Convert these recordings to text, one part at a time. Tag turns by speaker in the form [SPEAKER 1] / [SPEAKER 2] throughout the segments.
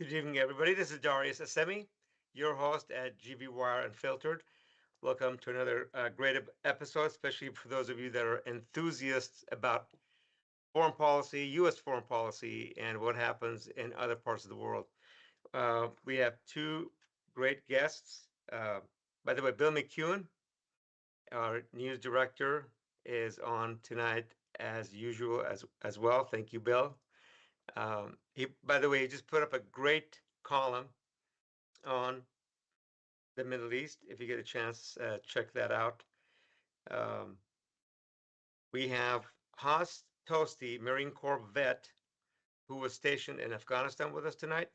[SPEAKER 1] Good evening, everybody. This is Darius Assemi, your host at GV Wire Unfiltered. Welcome to another great episode, especially for those of you that are enthusiasts about foreign policy, U.S. foreign policy, and what happens in other parts of the world. We have two great guests. By the way, Bill McEwen, our news director, is on tonight as usual as well. Thank you, Bill. By the way, he just put up a great column on the Middle East. If you get a chance, check that out. Um, we have Haas Tosti, Marine Corps vet, who was stationed in Afghanistan with us tonight,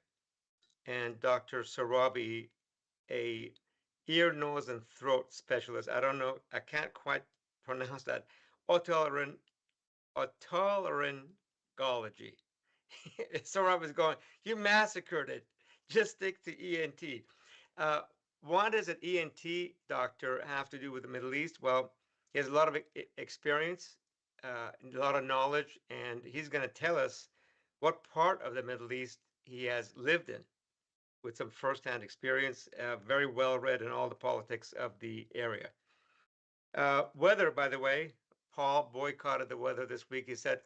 [SPEAKER 1] and Dr. Sarabi, a ear, nose, and throat specialist. I don't know, I can't quite pronounce that. Otolaryngology. Sarabi is going, you massacred it. Just stick to ENT. Uh, what does an ENT doctor have to do with the Middle East? Well, he has a lot of experience, a lot of knowledge, and he's going to tell us what part of the Middle East he has lived in with some firsthand experience, very well read in all the politics of the area. Weather, by the way, Paul boycotted the weather this week. He said,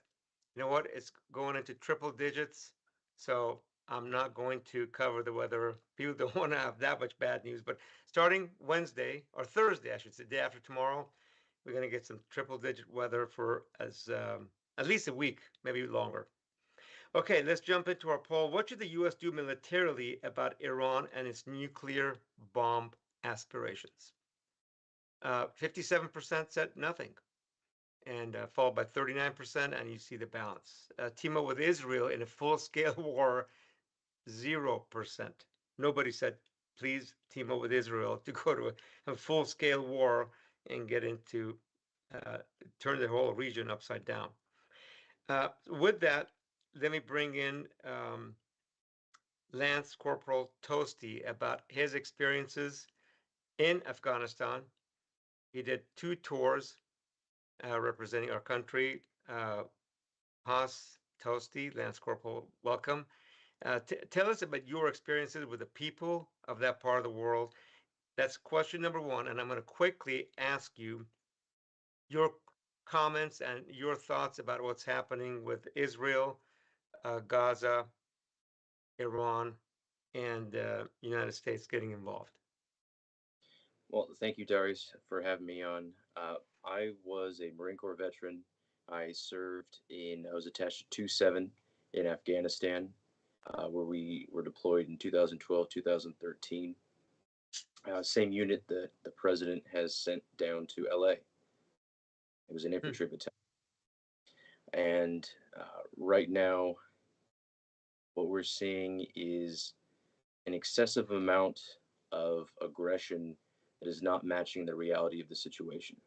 [SPEAKER 1] you know what, it's going into triple digits, so I'm not going to cover the weather. People don't want to have that much bad news. But starting Wednesday, or Thursday, I should say, day after tomorrow, we're going to get some triple digit weather for at least a week, maybe longer. Okay, let's jump into our poll. What should the U.S. do militarily about Iran and its nuclear bomb aspirations? 57% said nothing, and followed by 39%, and you see the balance. Team up with Israel in a full-scale war, 0%. Nobody said, please team up with Israel to go to a full-scale war and get into, turn the whole region upside down. With that, let me bring in Lance Corporal Tosti about his experiences in Afghanistan. He did 2 tours representing our country. Haas Tosti, Lance Corporal, welcome. Tell us about your experiences with the people of that part of the world. That's question number 1, and I'm going to quickly ask you your comments and your thoughts about what's happening with Israel, Gaza, Iran, and United States getting involved.
[SPEAKER 2] Well, thank you, Darius, for having me on. I was a Marine Corps veteran. I was attached to 2-7 in Afghanistan, where we were deployed in 2012, 2013. Same unit that the president has sent down to LA. It was an infantry battalion. And right now, what we're seeing is an excessive amount of aggression that is not matching the reality of the situation.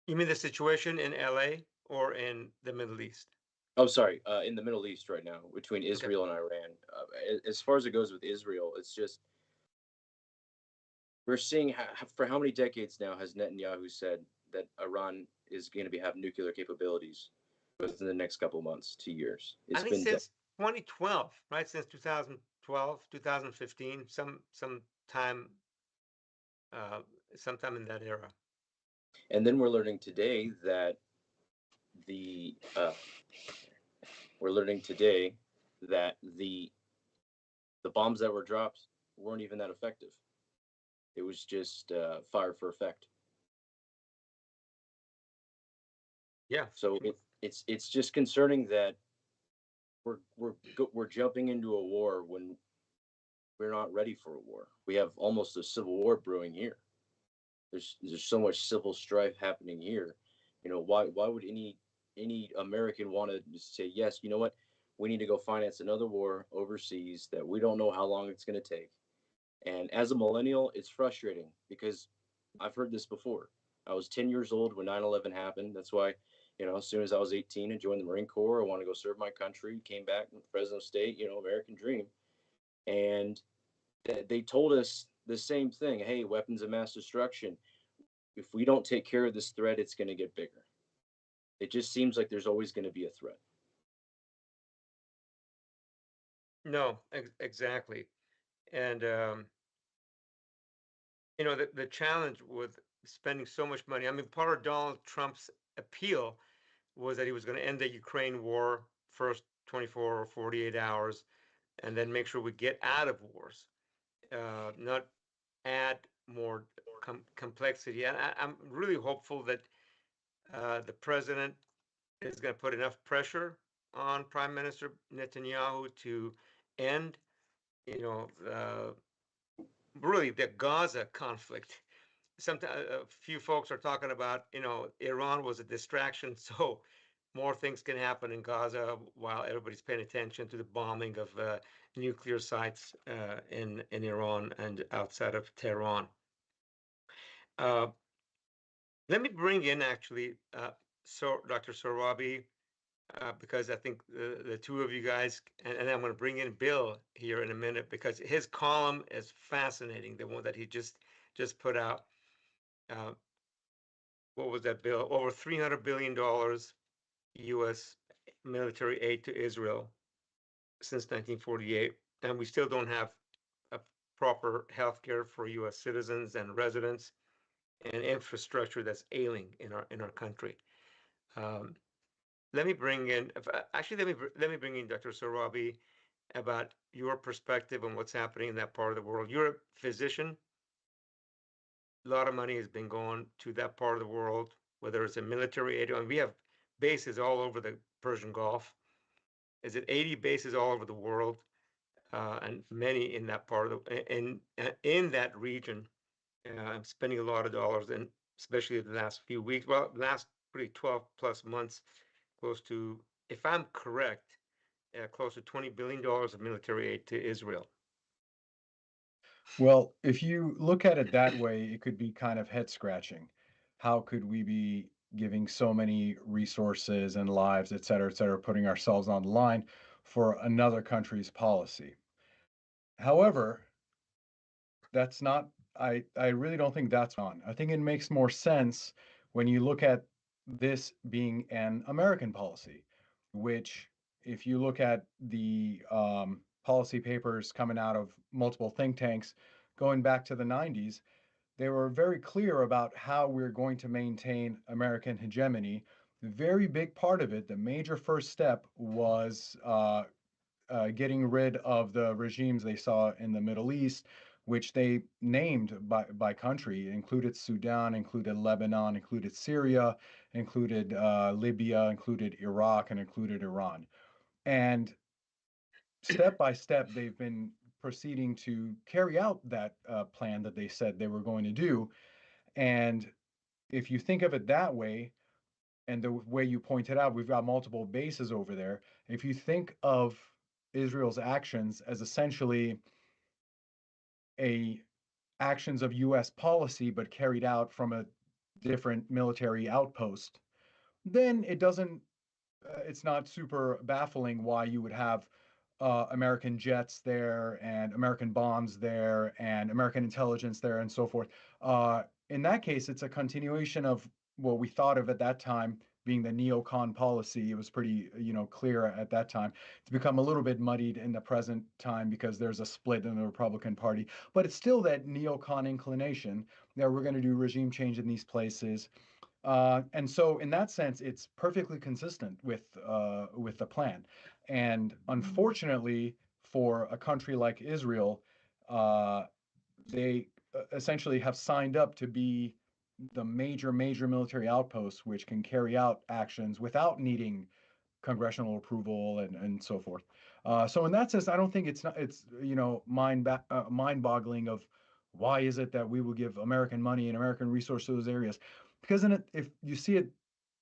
[SPEAKER 1] You mean the situation in LA or in the Middle East?
[SPEAKER 2] Oh, sorry, in the Middle East right now between
[SPEAKER 1] Okay.
[SPEAKER 2] Israel and Iran. As far as it goes with Israel, it's just we're seeing for how many decades now has Netanyahu said that Iran is going to have nuclear capabilities within the next couple of months, 2 years.
[SPEAKER 1] I
[SPEAKER 2] It's
[SPEAKER 1] think
[SPEAKER 2] been
[SPEAKER 1] since 2012, right? Since 2012, 2015, time, uh, sometime in that era.
[SPEAKER 2] and then we're learning today that the we're learning today that the bombs that were dropped weren't even that effective. It was just fire for effect.
[SPEAKER 1] Yeah.
[SPEAKER 2] So it's just concerning that we're jumping into a war when we're not ready for a war. We have almost a civil war brewing here. There's so much civil strife happening here. Why would any American want to say yes? You know what? We need to go finance another war overseas that we don't know how long it's going to take. And as a millennial, it's frustrating because I've heard this before. I was 10 years old when 9/11 happened. That's why, as soon as I was 18 and joined the Marine Corps, I wanted to go serve my country, came back in Fresno State, American dream. And they told us the same thing. Hey, weapons of mass destruction. If we don't take care of this threat, it's going to get bigger. It just seems like there's always going to be a threat.
[SPEAKER 1] No, exactly. And the challenge with spending so much money. I mean, part of Donald Trump's appeal was that he was going to end the Ukraine war first 24 or 48 hours, and then make sure we get out of wars, not add more complexity. And I'm really hopeful that the president is going to put enough pressure on Prime Minister Netanyahu to end, you know, really the Gaza conflict. Sometimes a few folks are talking about, Iran was a distraction, so more things can happen in Gaza while everybody's paying attention to the bombing of nuclear sites in Iran and outside of Tehran. Uh, Let me bring in actually Dr. Sorabi, because I think the two of you guys, and I'm going to bring in Bill here in a minute because his column is fascinating. The one that he just put out. Uh, what was that, Bill? Over $300 billion U.S. military aid to Israel since 1948, and we still don't have a proper health care for U.S. citizens and residents, and infrastructure that's ailing in our country. Um, let me bring in, actually, let me bring in Dr. Sorabi about your perspective on what's happening in that part of the world. You're a physician. A lot of money has been going to that part of the world, whether it's a military aid, and we have bases all over the Persian Gulf. Is it 80 bases all over the world, and many in that part of in that region, spending a lot of dollars, and especially the last few weeks, well, the last pretty 12 plus months, close to, if I'm correct, close to $20 billion of military aid to Israel.
[SPEAKER 3] Well, if you look at it that way, it could be kind of head scratching. How could we be giving so many resources and lives, et cetera, putting ourselves on the line for another country's policy? However, that's not, I really don't think that's on. I think it makes more sense when you look at this being an American policy, which, if you look at the policy papers coming out of multiple think tanks going back to the 90s, they were very clear about how we're going to maintain American hegemony. The very big part of it, the major first step, was getting rid of the regimes they saw in the Middle East, which they named by country. It included Sudan, included Lebanon, included Syria, included Libya, included Iraq, and included Iran. And step by step, they've been proceeding to carry out that plan that they said they were going to do. And if you think of it that way, and the way you pointed out, we've got multiple bases over there. If you think of Israel's actions as essentially a actions of U.S. policy, but carried out from a different military outpost, then it's not super baffling why you would have American jets there and American bombs there and American intelligence there and so forth. In that case, it's a continuation of what we thought of at that time being the neocon policy. It was pretty, clear at that time. It's become a little bit muddied in the present time because there's a split in the Republican Party, but it's still that neocon inclination that we're going to do regime change in these places. And so, in that sense, it's perfectly consistent with the plan. And unfortunately, for a country like Israel, uh, they essentially have signed up to be the major military outpost, which can carry out actions without needing congressional approval and so forth. So in that sense, I don't think it's mind boggling of why is it that we will give American money and American resources to those areas, because if you see it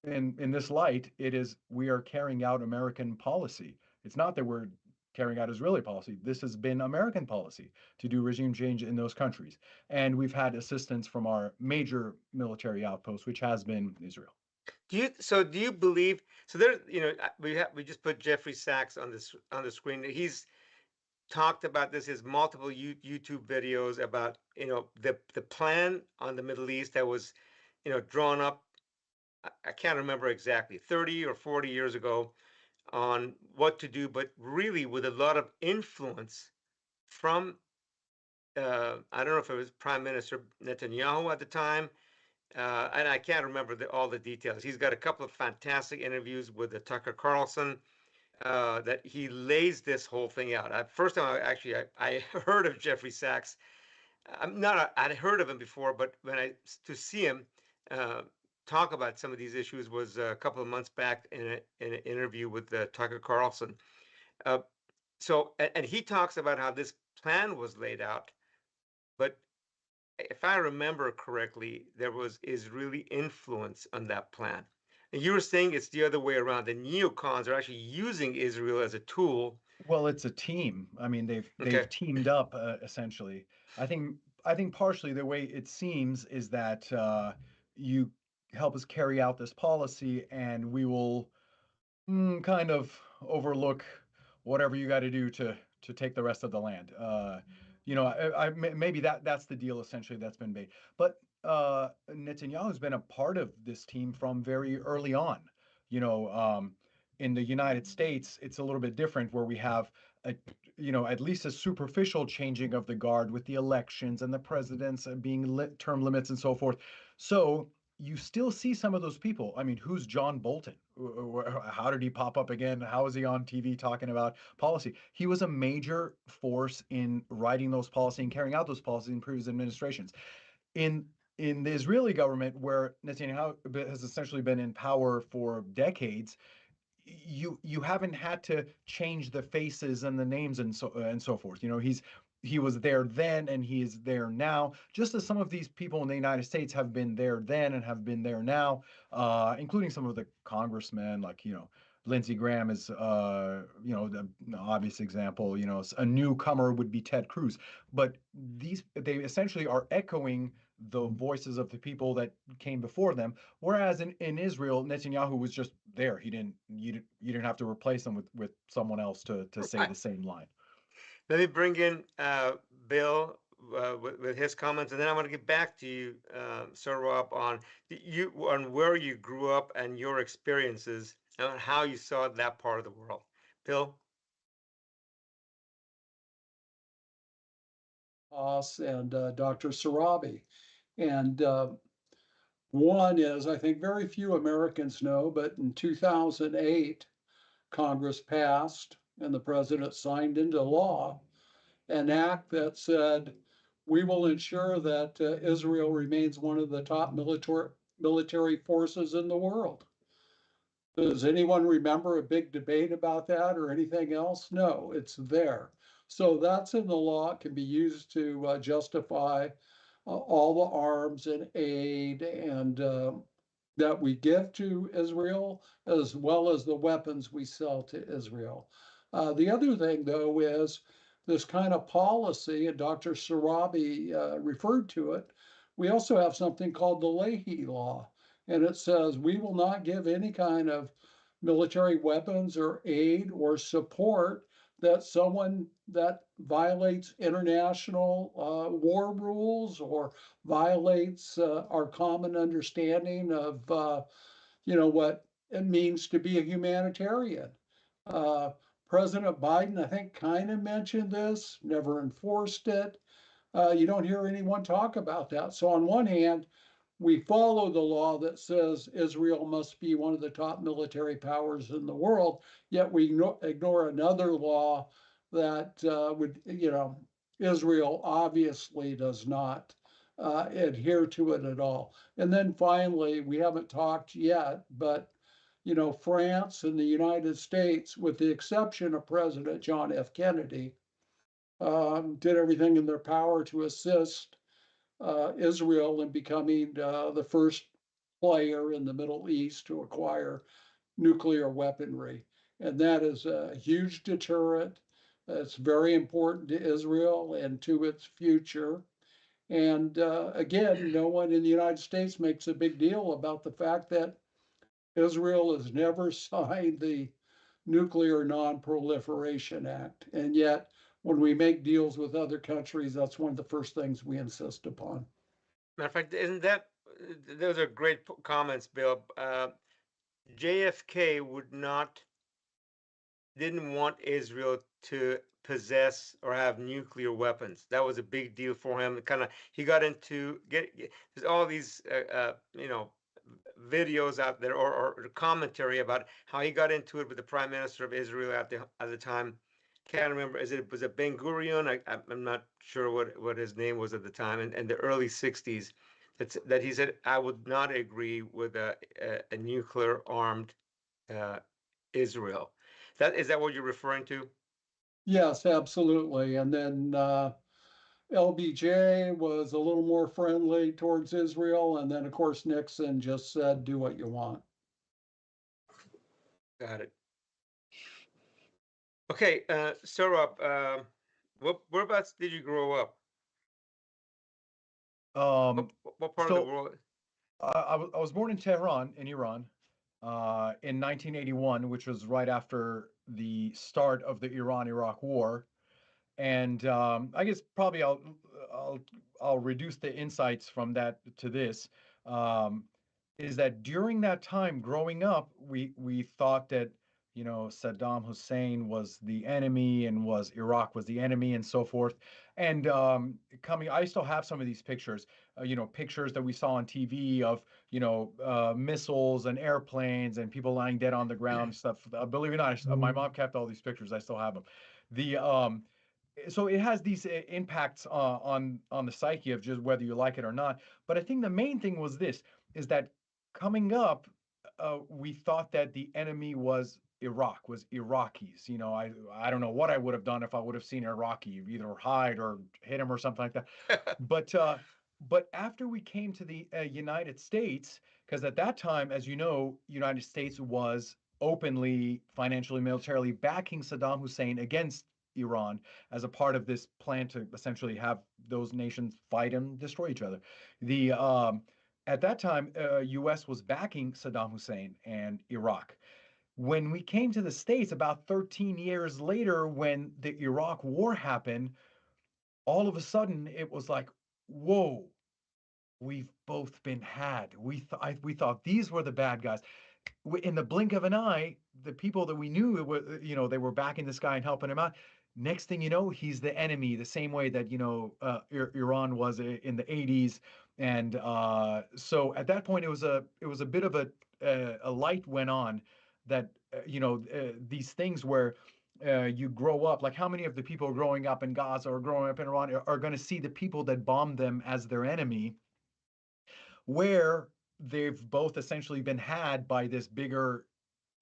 [SPEAKER 3] in this light, it is we are carrying out American policy. It's not that we're carrying out Israeli policy. This has been American policy to do regime change in those countries, and we've had assistance from our major military outpost, which has been Israel.
[SPEAKER 1] Do you believe, so there, we just put Jeffrey Sachs on the screen. He's talked about this, his multiple YouTube videos about, the plan on the Middle East that was, drawn up, I can't remember exactly, 30 or 40 years ago, on what to do, but really with a lot of influence from I don't know if it was Prime Minister Netanyahu at the time, and I can't remember all the details. He's got a couple of fantastic interviews with Tucker Carlson that he lays this whole thing out. First time I heard of Jeffrey Sachs. I'm not I'd heard of him before, but to see him uh, talk about some of these issues was a couple of months back in an interview with Tucker Carlson. Uh, and he talks about how this plan was laid out, but if I remember correctly, there was Israeli influence on that plan. And you were saying it's the other way around. The neocons are actually using Israel as a tool.
[SPEAKER 3] Well, it's a team. I mean, they've
[SPEAKER 1] Okay.
[SPEAKER 3] teamed up essentially. I think I think partially the way it seems is that you help us carry out this policy, and we will kind of overlook whatever you got to do to take the rest of the land. Maybe that's the deal essentially that's been made. But Netanyahu's been a part of this team from very early on. You know, in the United States, it's a little bit different where we have a at least a superficial changing of the guard with the elections and the presidents being term limits and so forth. So you still see some of those people. I mean, who's John Bolton? How did he pop up again? How is he on TV talking about policy? He was a major force in writing those policies and carrying out those policies in previous administrations. In in the Israeli government, where Netanyahu has essentially been in power for decades, you haven't had to change the faces and the names and so forth. He was there then and he is there now, just as some of these people in the United States have been there then and have been there now, including some of the congressmen, like Lindsey Graham is the obvious example. A newcomer would be Ted Cruz, but they essentially are echoing the voices of the people that came before them. Whereas in Israel, Netanyahu was just there. You didn't have to replace him with someone else to say
[SPEAKER 1] Right.
[SPEAKER 3] the same line.
[SPEAKER 1] Let me bring in Bill with his comments, and then I want to get back to you, Sir Rob, on where you grew up and your experiences and how you saw that part of the world. Bill?
[SPEAKER 4] Haas and Dr. Sarabi. And one is, I think very few Americans know, but in 2008, Congress passed and the president signed into law an act that said, we will ensure that Israel remains one of the top military forces in the world. Does anyone remember a big debate about that or anything else? No, it's there. So that's in the law. It can be used to justify all the arms and aid and that we give to Israel, as well as the weapons we sell to Israel. The other thing, though, is this kind of policy, and Dr. Sarabi referred to it. We also have something called the Leahy Law, and it says we will not give any kind of military weapons or aid or support that someone that violates international war rules or violates our common understanding of what it means to be a humanitarian. Uh, President Biden, I think, kind of mentioned this, never enforced it. You don't hear anyone talk about that. So on one hand, we follow the law that says Israel must be one of the top military powers in the world, yet we ignore another law that Israel obviously does not adhere to it at all. And then finally, we haven't talked yet, but France and the United States, with the exception of President John F. Kennedy, did everything in their power to assist Israel in becoming the first player in the Middle East to acquire nuclear weaponry. And that is a huge deterrent. It's very important to Israel and to its future. And again, no one in the United States makes a big deal about the fact that Israel has never signed the Nuclear Non-Proliferation Act. And yet, when we make deals with other countries, that's one of the first things we insist upon.
[SPEAKER 1] Matter of fact, isn't that those are great comments, Bill. JFK would not didn't want Israel to possess or have nuclear weapons. That was a big deal for him. Kind of, he got into there's all these videos out there, or commentary about how he got into it with the prime minister of Israel at the time. Can't remember. Was it Ben Gurion? I'm not sure what his name was at the time. In the early '60s, that he said, I would not agree with a nuclear armed uh, Israel. That what you're referring to?
[SPEAKER 4] Yes, absolutely. And then LBJ was a little more friendly towards Israel. And then, of course, Nixon just said, do what you want.
[SPEAKER 1] Got it. Okay, Saurabh, whereabouts did you grow up?
[SPEAKER 3] Um,
[SPEAKER 1] What part of the
[SPEAKER 3] so
[SPEAKER 1] world?
[SPEAKER 3] I was born in Tehran, in Iran, in 1981, which was right after the start of the Iran-Iraq War. And I guess probably I'll I'll reduce the insights from that to this. Um, is that during that time growing up, we thought that Saddam Hussein was the enemy and was Iraq was the enemy and so forth. And I still have some of these pictures, pictures that we saw on TV of missiles and airplanes and people lying dead on the ground and stuff. Believe it or not, my mom kept all these pictures. I still have them. The So it has these impacts on the psyche of just whether you like it or not. But I think the main thing was this: is that coming up, we thought that the enemy was Iraq, was Iraqis. I don't know what I would have done if I would have seen Iraqi, either hide or hit him or something like that. But but after we came to the United States, because at that time, as you know, United States was openly, financially, militarily backing Saddam Hussein against Iran as a part of this plan to essentially have those nations fight and destroy each other. The At that time, U.S. was backing Saddam Hussein and Iraq. When we came to the States about 13 years later, when the Iraq War happened, all of a sudden it was like, whoa, we've both been had. We thought these were the bad guys. In the blink of an eye, the people that we knew were, they were backing this guy and helping him out. Next thing you know, he's the enemy, the same way that Iran was in the '80s, and so at that point, it was a bit of a light went on that these things where you grow up, like how many of the people growing up in Gaza or growing up in Iran are going to see the people that bombed them as their enemy, where they've both essentially been had by this bigger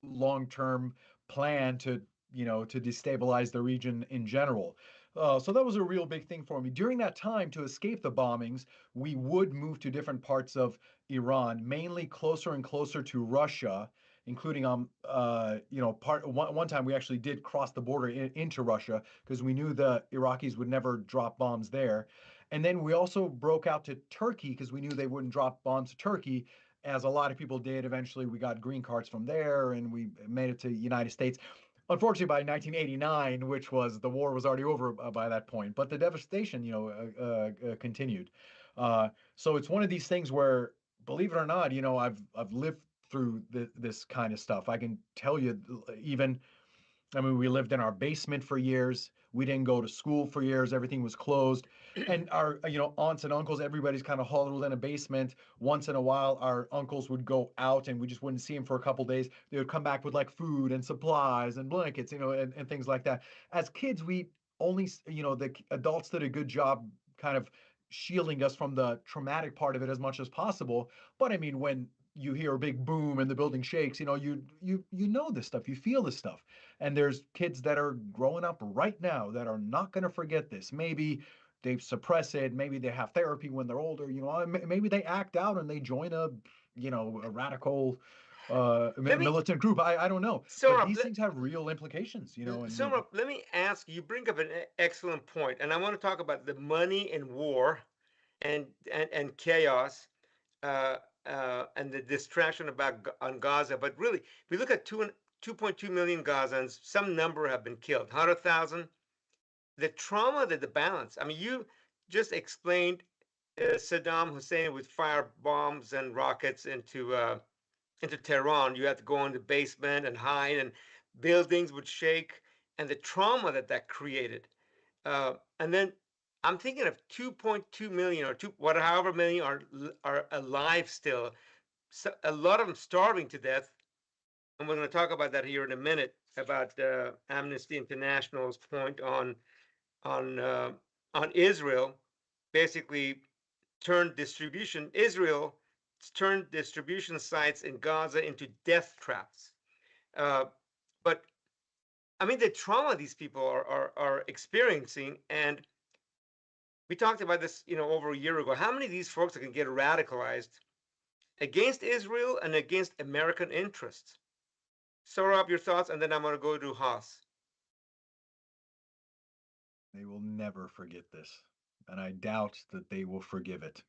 [SPEAKER 3] long-term plan to destabilize the region in general. So that was a real big thing for me. During that time, to escape the bombings, we would move to different parts of Iran, mainly closer and closer to Russia, including one time we actually did cross the border into Russia because we knew the Iraqis would never drop bombs there. And then we also broke out to Turkey because we knew they wouldn't drop bombs to Turkey, as a lot of people did. Eventually, we got green cards from there, and we made it to the United States. Unfortunately, by 1989, which was the war was already over by that point, but the devastation, continued. So it's one of these things where, believe it or not, I've lived through this kind of stuff. I can tell you, even I mean, we lived in our basement for years. We didn't go to school for years. Everything was closed. And our, aunts and uncles, everybody's kind of huddled in a basement. Once in a while, our uncles would go out and we just wouldn't see them for a couple days. They would come back with like food and supplies and blankets, and things like that. As kids, we only, the adults did a good job kind of shielding us from the traumatic part of it as much as possible. But I mean, when you hear a big boom and the building shakes, you know this stuff, you feel this stuff. And there's kids that are growing up right now that are not going to forget this. Maybe they suppress it. Maybe they have therapy when they're older. Maybe they act out and they join a radical
[SPEAKER 1] Let me,
[SPEAKER 3] militant group. I don't know. But
[SPEAKER 1] Saurabh,
[SPEAKER 3] these things have real implications, and
[SPEAKER 1] Let me ask you. You bring up an excellent point, and I want to talk about the money in war, and chaos, uh, and the distraction on Gaza. But really, if we look at 2.2 million Gazans, some number have been killed, 100,000. The trauma, that the balance. I mean, you just explained Saddam Hussein would fire bombs and rockets into Tehran. You had to go in the basement and hide. And buildings would shake, and the trauma that that created. And then I'm thinking of 2.2 million or two, whatever, however many are alive still. So a lot of them starving to death, and we're going to talk about that here in a minute about Amnesty International's point on uh, on Israel, basically turned distribution Israel turned distribution sites in Gaza into death traps. Uh, but I mean, the trauma these people are experiencing, and we talked about this, over a year ago. How many of these folks are going to get radicalized against Israel and against American interests? Sorab, your thoughts, and then I'm going to go to Haas.
[SPEAKER 3] They will never forget this, and I doubt that they will forgive it.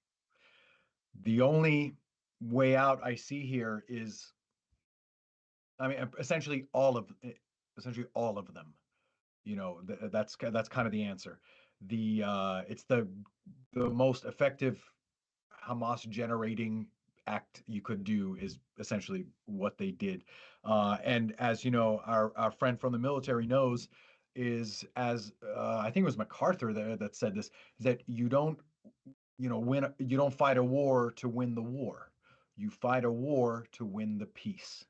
[SPEAKER 3] The only way out I see here is, I mean, essentially all of them. That's kind of the answer. It's the most effective Hamas generating act you could do is essentially what they did. And as you know, our friend from the military knows, is as I think it was MacArthur that said this, is that you don't fight a war to win the war. You fight a war to win the peace.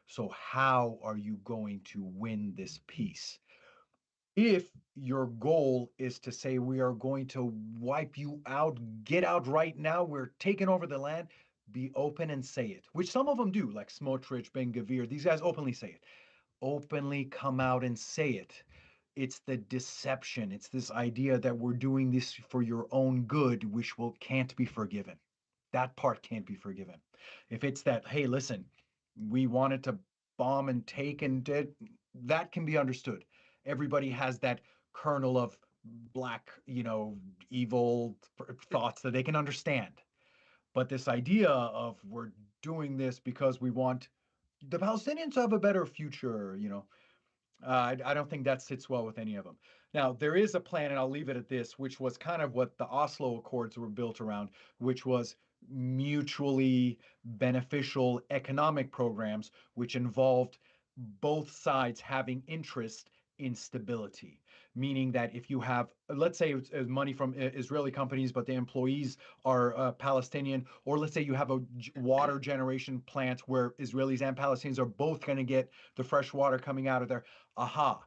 [SPEAKER 3] So how are you going to win this peace? If your goal is to say we are going to wipe you out, get out right now, we're taking over the land, be open and say it, which some of them do, like Smotrich, Ben Gavir, these guys openly say it. Openly come out and say it. It's the deception. It's this idea that we're doing this for your own good, which can't be forgiven. That part can't be forgiven. If it's that, hey, listen, we wanted to bomb and take and did, that can be understood. Everybody has that kernel of black, evil thoughts that they can understand. But this idea of we're doing this because we want the Palestinians to have a better future, I don't think that sits well with any of them. Now, there is a plan, and I'll leave it at this, which was kind of what the Oslo Accords were built around, which was mutually beneficial economic programs, which involved both sides having interest in stability. Meaning that if you have, let's say it's money from Israeli companies, but the employees are Palestinian, or let's say you have a water generation plant where Israelis and Palestinians are both going to get the fresh water coming out of there. Aha.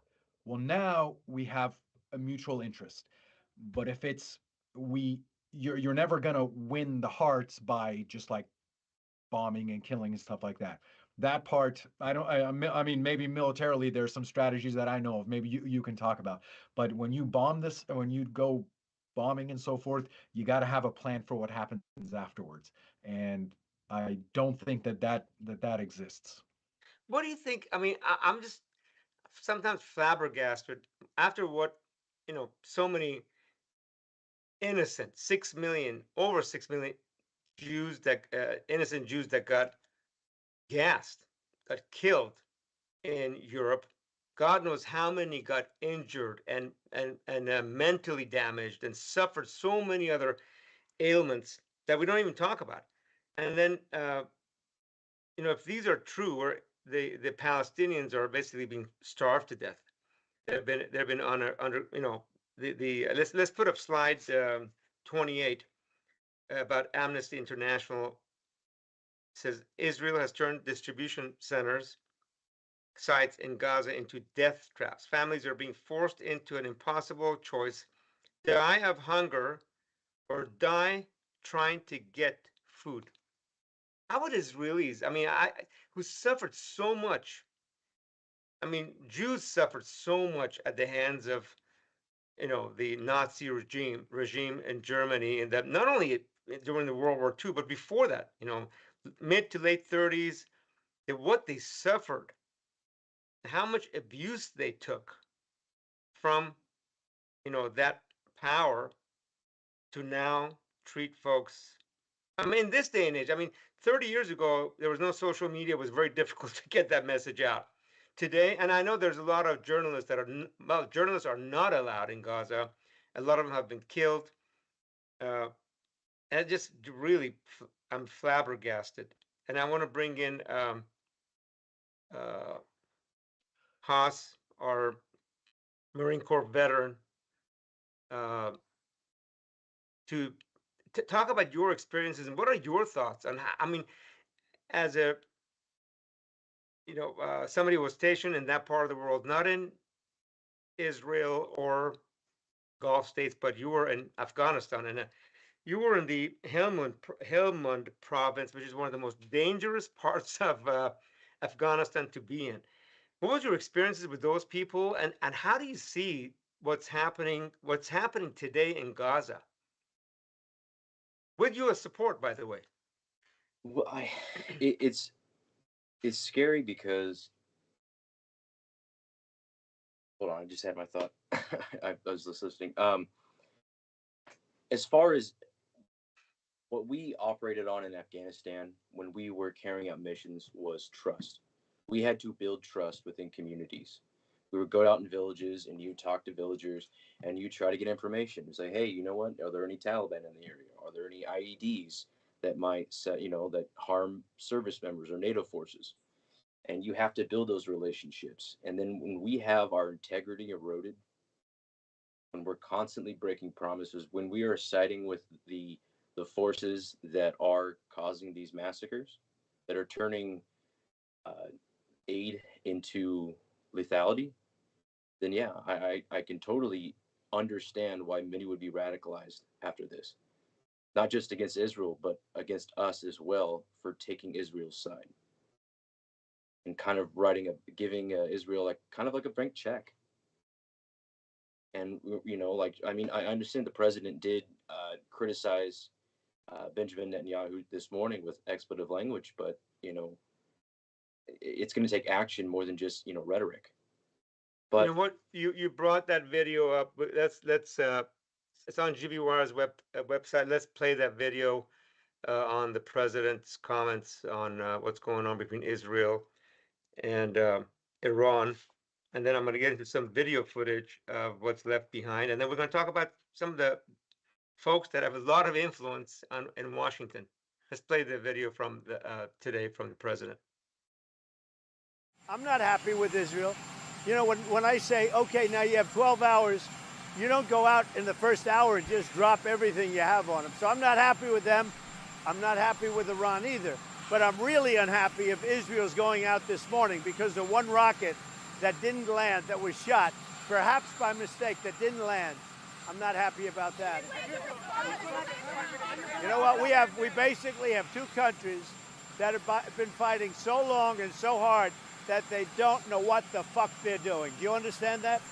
[SPEAKER 3] Well, now we have a mutual interest. But if it's we you're never going to win the hearts by just like bombing and killing and stuff like that. That part, I don't. I mean, maybe militarily, there's some strategies that I know of. Maybe you can talk about. But when you bomb this, when you go bombing and so forth, you got to have a plan for what happens afterwards. And I don't think that exists.
[SPEAKER 1] What do you think? I mean, I'm just sometimes flabbergasted after what, so many innocent 6 million, over 6 million Jews that innocent Jews that got gassed, got killed in Europe. God knows how many got injured and mentally damaged and suffered so many other ailments that we don't even talk about. And then, if these are true, or the Palestinians are basically being starved to death. They've been under the let's put up slide 28 about Amnesty International. It says Israel has turned distribution centers sites in Gaza into death traps. Families are being forced into an impossible choice: die of hunger or die trying to get food. How would Israelis, I mean, who suffered so much, I mean, Jews suffered so much at the hands of, the Nazi regime in Germany, and that not only during the World War II, but before that, mid to late 30s, what they suffered, how much abuse they took from, that power to now treat folks. I mean, this day and age, I mean, 30 years ago, there was no social media. It was very difficult to get that message out. Today, and I know there's a lot of journalists well, journalists are not allowed in Gaza. A lot of them have been killed. Uh, and just really, I'm flabbergasted. And I want to bring in uh, Haas, our Marine Corps veteran, uh, to talk about your experiences and what are your thoughts on how, I mean, as a somebody who was stationed in that part of the world, not in Israel or Gulf states, but you were in Afghanistan, and you were in the Helmand province, which is one of the most dangerous parts of Afghanistan to be in. What was your experiences with those people, and how do you see what's happening today in Gaza with U.S. support, by the way?
[SPEAKER 2] Well, it, it's scary because hold on, I just had my thought. I was just listening. As far as what we operated on in Afghanistan when we were carrying out missions was trust. We had to build trust within communities. We would go out in villages and you talk to villagers and you try to get information and say, hey, you know what? Are there any Taliban in the area? Are there any IEDs that might set, that harm service members or NATO forces? And you have to build those relationships. And then when we have our integrity eroded, when we're constantly breaking promises, when we are siding with the forces that are causing these massacres, that are turning uh, aid into lethality, then yeah, I can totally understand why many would be radicalized after this, not just against Israel, but against us as well for taking Israel's side and kind of giving Israel like kind of like a blank check. And like I mean, I understand the president did criticize Benjamin Netanyahu this morning with expletive language, but it's going to take action more than just rhetoric.
[SPEAKER 1] You
[SPEAKER 2] But
[SPEAKER 1] know what? You brought that video up. Let's it's on GVY's website. Let's play that video on the president's comments on what's going on between Israel and Iran, and then I'm going to get into some video footage of what's left behind, and then we're going to talk about some of the folks that have a lot of influence in Washington. Let's play the video from today from the president.
[SPEAKER 5] I'm not happy with Israel. When I say, okay, now you have 12 hours, you don't go out in the first hour and just drop everything you have on them. So I'm not happy with them. I'm not happy with Iran either. But I'm really unhappy if Israel's going out this morning because the one rocket that didn't land, that was shot, perhaps by mistake, that didn't land. I'm not happy about that. You know what? We basically have two countries that have been fighting so long and so hard that they don't know what the fuck they're doing. Do you understand that?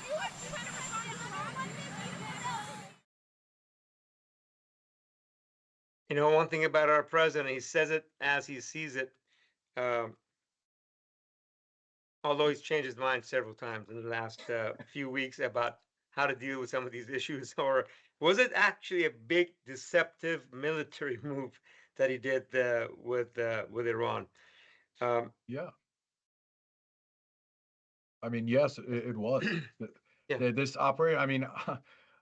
[SPEAKER 1] One thing about our president, he says it as he sees it. Um, Although he's changed his mind several times in the last few weeks about how to deal with some of these issues, or was it actually a big deceptive military move that he did with Iran?
[SPEAKER 3] Yeah. I mean, yes, it was.
[SPEAKER 1] Yeah.
[SPEAKER 3] This operator, I mean,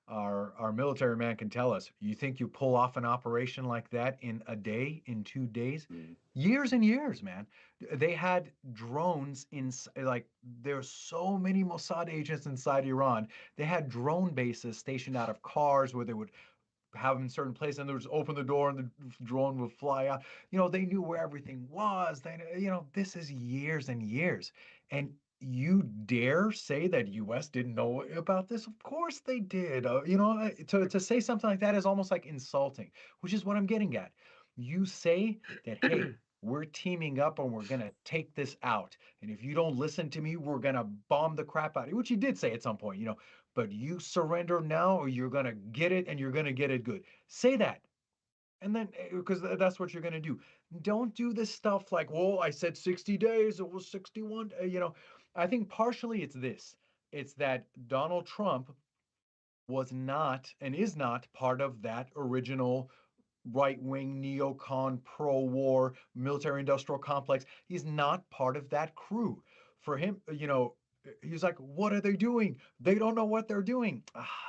[SPEAKER 3] our military man can tell us, you think you pull off an operation like that in a day, in 2 days?
[SPEAKER 2] mm,
[SPEAKER 3] Years and years, man. They had drones like, there's so many Mossad agents inside Iran. They had drone bases stationed out of cars where they would have them in certain places and they would just open the door and the drone would fly out. They knew where everything was. This is years and years. And you dare say that US didn't know about this? Of course they did. To say something like that is almost like insulting, which is what I'm getting at. You say that, hey, we're teaming up and we're going to take this out. And if you don't listen to me, we're going to bomb the crap out of you, which you did say at some point, but you surrender now or you're going to get it and you're going to get it good. Say that. And then, because that's what you're going to do. Don't do this stuff like, well, I said 60 days, it was 61. I think partially it's this. It's that Donald Trump was not and is not part of that original right-wing neocon pro-war military industrial complex. He's not part of that crew. For him, he's like, what are they doing? They don't know what they're doing.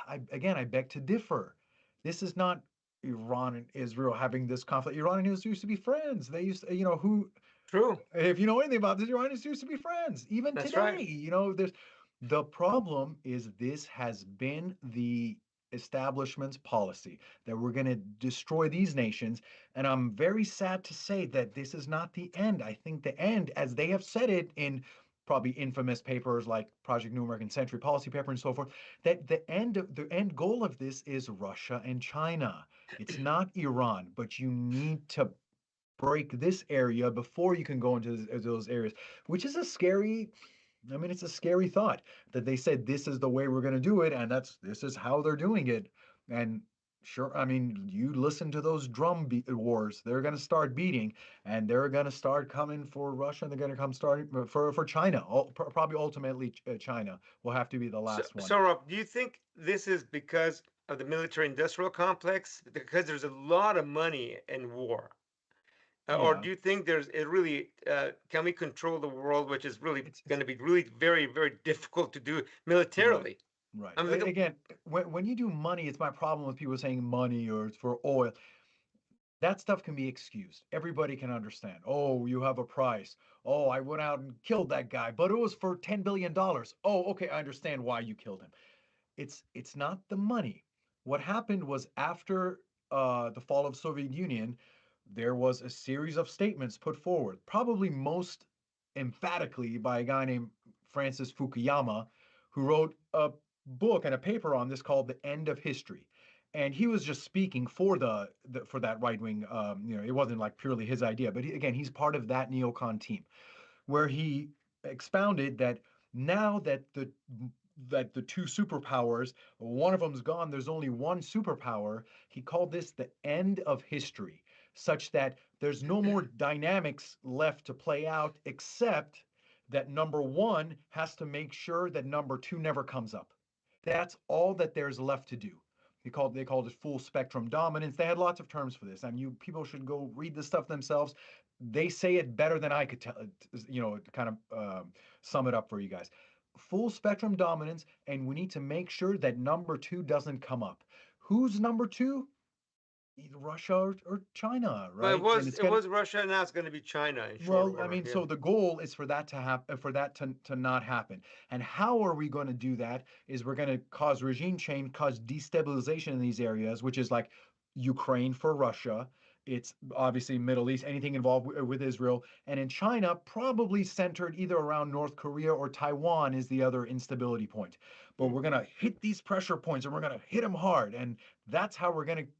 [SPEAKER 3] I beg to differ. This is not Iran and Israel having this conflict. Iran and Israel used to be friends. They used to, who
[SPEAKER 1] True.
[SPEAKER 3] If you know anything about this, Your Highness used to be friends. Even
[SPEAKER 1] That's right.
[SPEAKER 3] today, there's the problem is this has been the establishment's policy that we're going to destroy these nations. And I'm very sad to say that this is not the end. I think the end, as they have said it in probably infamous papers like Project New American Century Policy Paper and so forth, that the end goal of this is Russia and China. It's not Iran, but you need to break this area before you can go into those areas, which is a scary. I mean, it's a scary thought that they said this is the way we're going to do it, and this is how they're doing it. And sure, I mean, you listen to those wars; they're going to start beating, and they're going to start coming for Russia, and they're going to come starting for China. Probably ultimately, China will have to be the
[SPEAKER 1] So,
[SPEAKER 3] last one.
[SPEAKER 1] so Rob, do you think this is because of the military-industrial complex? Because there's a lot of money in war. Or
[SPEAKER 3] Yeah,
[SPEAKER 1] do you think there's it really can we control the world, which is really
[SPEAKER 3] it's
[SPEAKER 1] going to be really very, very difficult to do
[SPEAKER 3] right.
[SPEAKER 1] militarily?
[SPEAKER 3] Right.
[SPEAKER 1] I mean, look at
[SPEAKER 3] Again, when you do money, it's my problem with people saying money or it's for oil. That stuff can be excused. Everybody can understand. Oh, you have a price. Oh, I went out and killed that guy, but it was for $10 billion. Oh, okay, I understand why you killed him. It's not the money. What happened was after the fall of Soviet Union, there was a series of statements put forward, probably most emphatically by a guy named Francis Fukuyama, who wrote a book and a paper on this called "The End of History." And he was just speaking for for that right wing. It wasn't like purely his idea, but again, he's part of that neocon team where he expounded that now that the two superpowers, one of them's gone, there's only one superpower. He called this the end of history, such that there's no more dynamics left to play out except that number one has to make sure that number two never comes up. That's all that there's left to do. They called it full spectrum dominance. They had lots of terms for this. I mean, you people should go read the stuff themselves. They say it better than I could tell. To kind of sum it up for you guys. Full spectrum dominance, and we need to make sure that number two doesn't come up. Who's number two? Either Russia or China,
[SPEAKER 1] but it
[SPEAKER 3] right? And
[SPEAKER 1] was
[SPEAKER 3] it's
[SPEAKER 1] it
[SPEAKER 3] gonna
[SPEAKER 1] was Russia, now it's going to be China in short
[SPEAKER 3] well, I
[SPEAKER 1] order.
[SPEAKER 3] mean,
[SPEAKER 1] Yeah.
[SPEAKER 3] so the goal is for that to happen, for that to not happen. And how are we going to do that? Is we're going to cause regime change, cause destabilization in these areas, which is like Ukraine for Russia. It's obviously Middle East, anything involved with Israel, and in China, probably centered either around North Korea or Taiwan is the other instability point. But we're going to hit these pressure points, and we're going to hit them hard, and that's how we're going to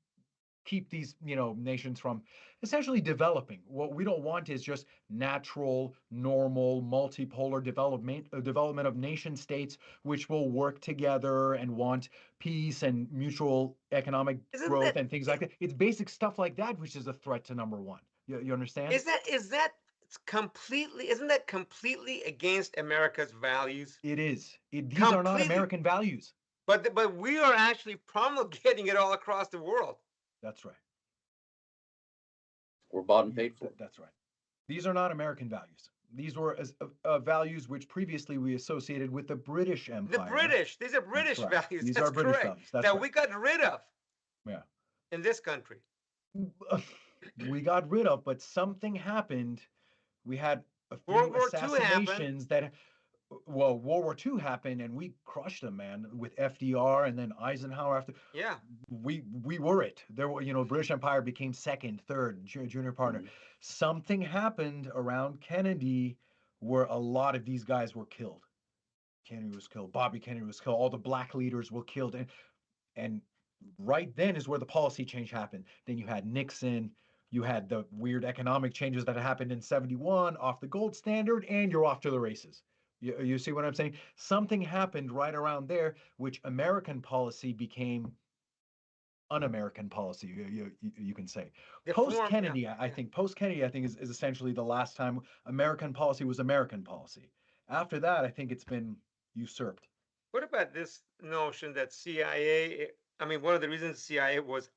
[SPEAKER 3] keep these nations from essentially developing. What we don't want is just natural, normal, multipolar development of nation states which will work together and want peace and mutual economic
[SPEAKER 1] Isn't
[SPEAKER 3] growth
[SPEAKER 1] that
[SPEAKER 3] and things like that. It's basic stuff like that which is a threat to number one. You understand?
[SPEAKER 1] is that it's completely isn't that completely against America's values?
[SPEAKER 3] It is. These are not
[SPEAKER 1] Completely.
[SPEAKER 3] American values.
[SPEAKER 1] But we are actually promulgating it all across the world.
[SPEAKER 3] That's right.
[SPEAKER 2] We're bought and paid for.
[SPEAKER 3] That's right. These are not American values. These were values which previously we associated with the British
[SPEAKER 1] The
[SPEAKER 3] Empire.
[SPEAKER 1] British, these are
[SPEAKER 3] That's
[SPEAKER 1] British
[SPEAKER 3] right.
[SPEAKER 1] values.
[SPEAKER 3] These
[SPEAKER 1] That's
[SPEAKER 3] are British
[SPEAKER 1] correct.
[SPEAKER 3] values. That's
[SPEAKER 1] That
[SPEAKER 3] right.
[SPEAKER 1] we got rid of
[SPEAKER 3] Yeah.
[SPEAKER 1] in this country.
[SPEAKER 3] We got rid of, but something happened. We had a
[SPEAKER 1] World
[SPEAKER 3] few
[SPEAKER 1] War II happened.
[SPEAKER 3] assassinations well, World War II happened and we crushed them, man, with FDR and then Eisenhower after.
[SPEAKER 1] Yeah.
[SPEAKER 3] We were it. There were, British Empire became second, third, junior partner.
[SPEAKER 2] Mhm.
[SPEAKER 3] Something happened around Kennedy where a lot of these guys were killed. Kennedy was killed. Bobby Kennedy was killed. All the black leaders were killed, and right then is where the policy change happened. Then you had Nixon. You had the weird economic changes that happened in 71 off the gold standard, and you're off to the races. You see what I'm saying? Something happened right around there, which American policy became un-American policy, you can say.
[SPEAKER 1] The
[SPEAKER 3] Post
[SPEAKER 1] form, yeah,
[SPEAKER 3] Kennedy, I
[SPEAKER 1] yeah.
[SPEAKER 3] think, is essentially the last time American policy was American policy. After that, I think it's been usurped.
[SPEAKER 1] What about this notion that CIA, I mean, one of the reasons CIA was,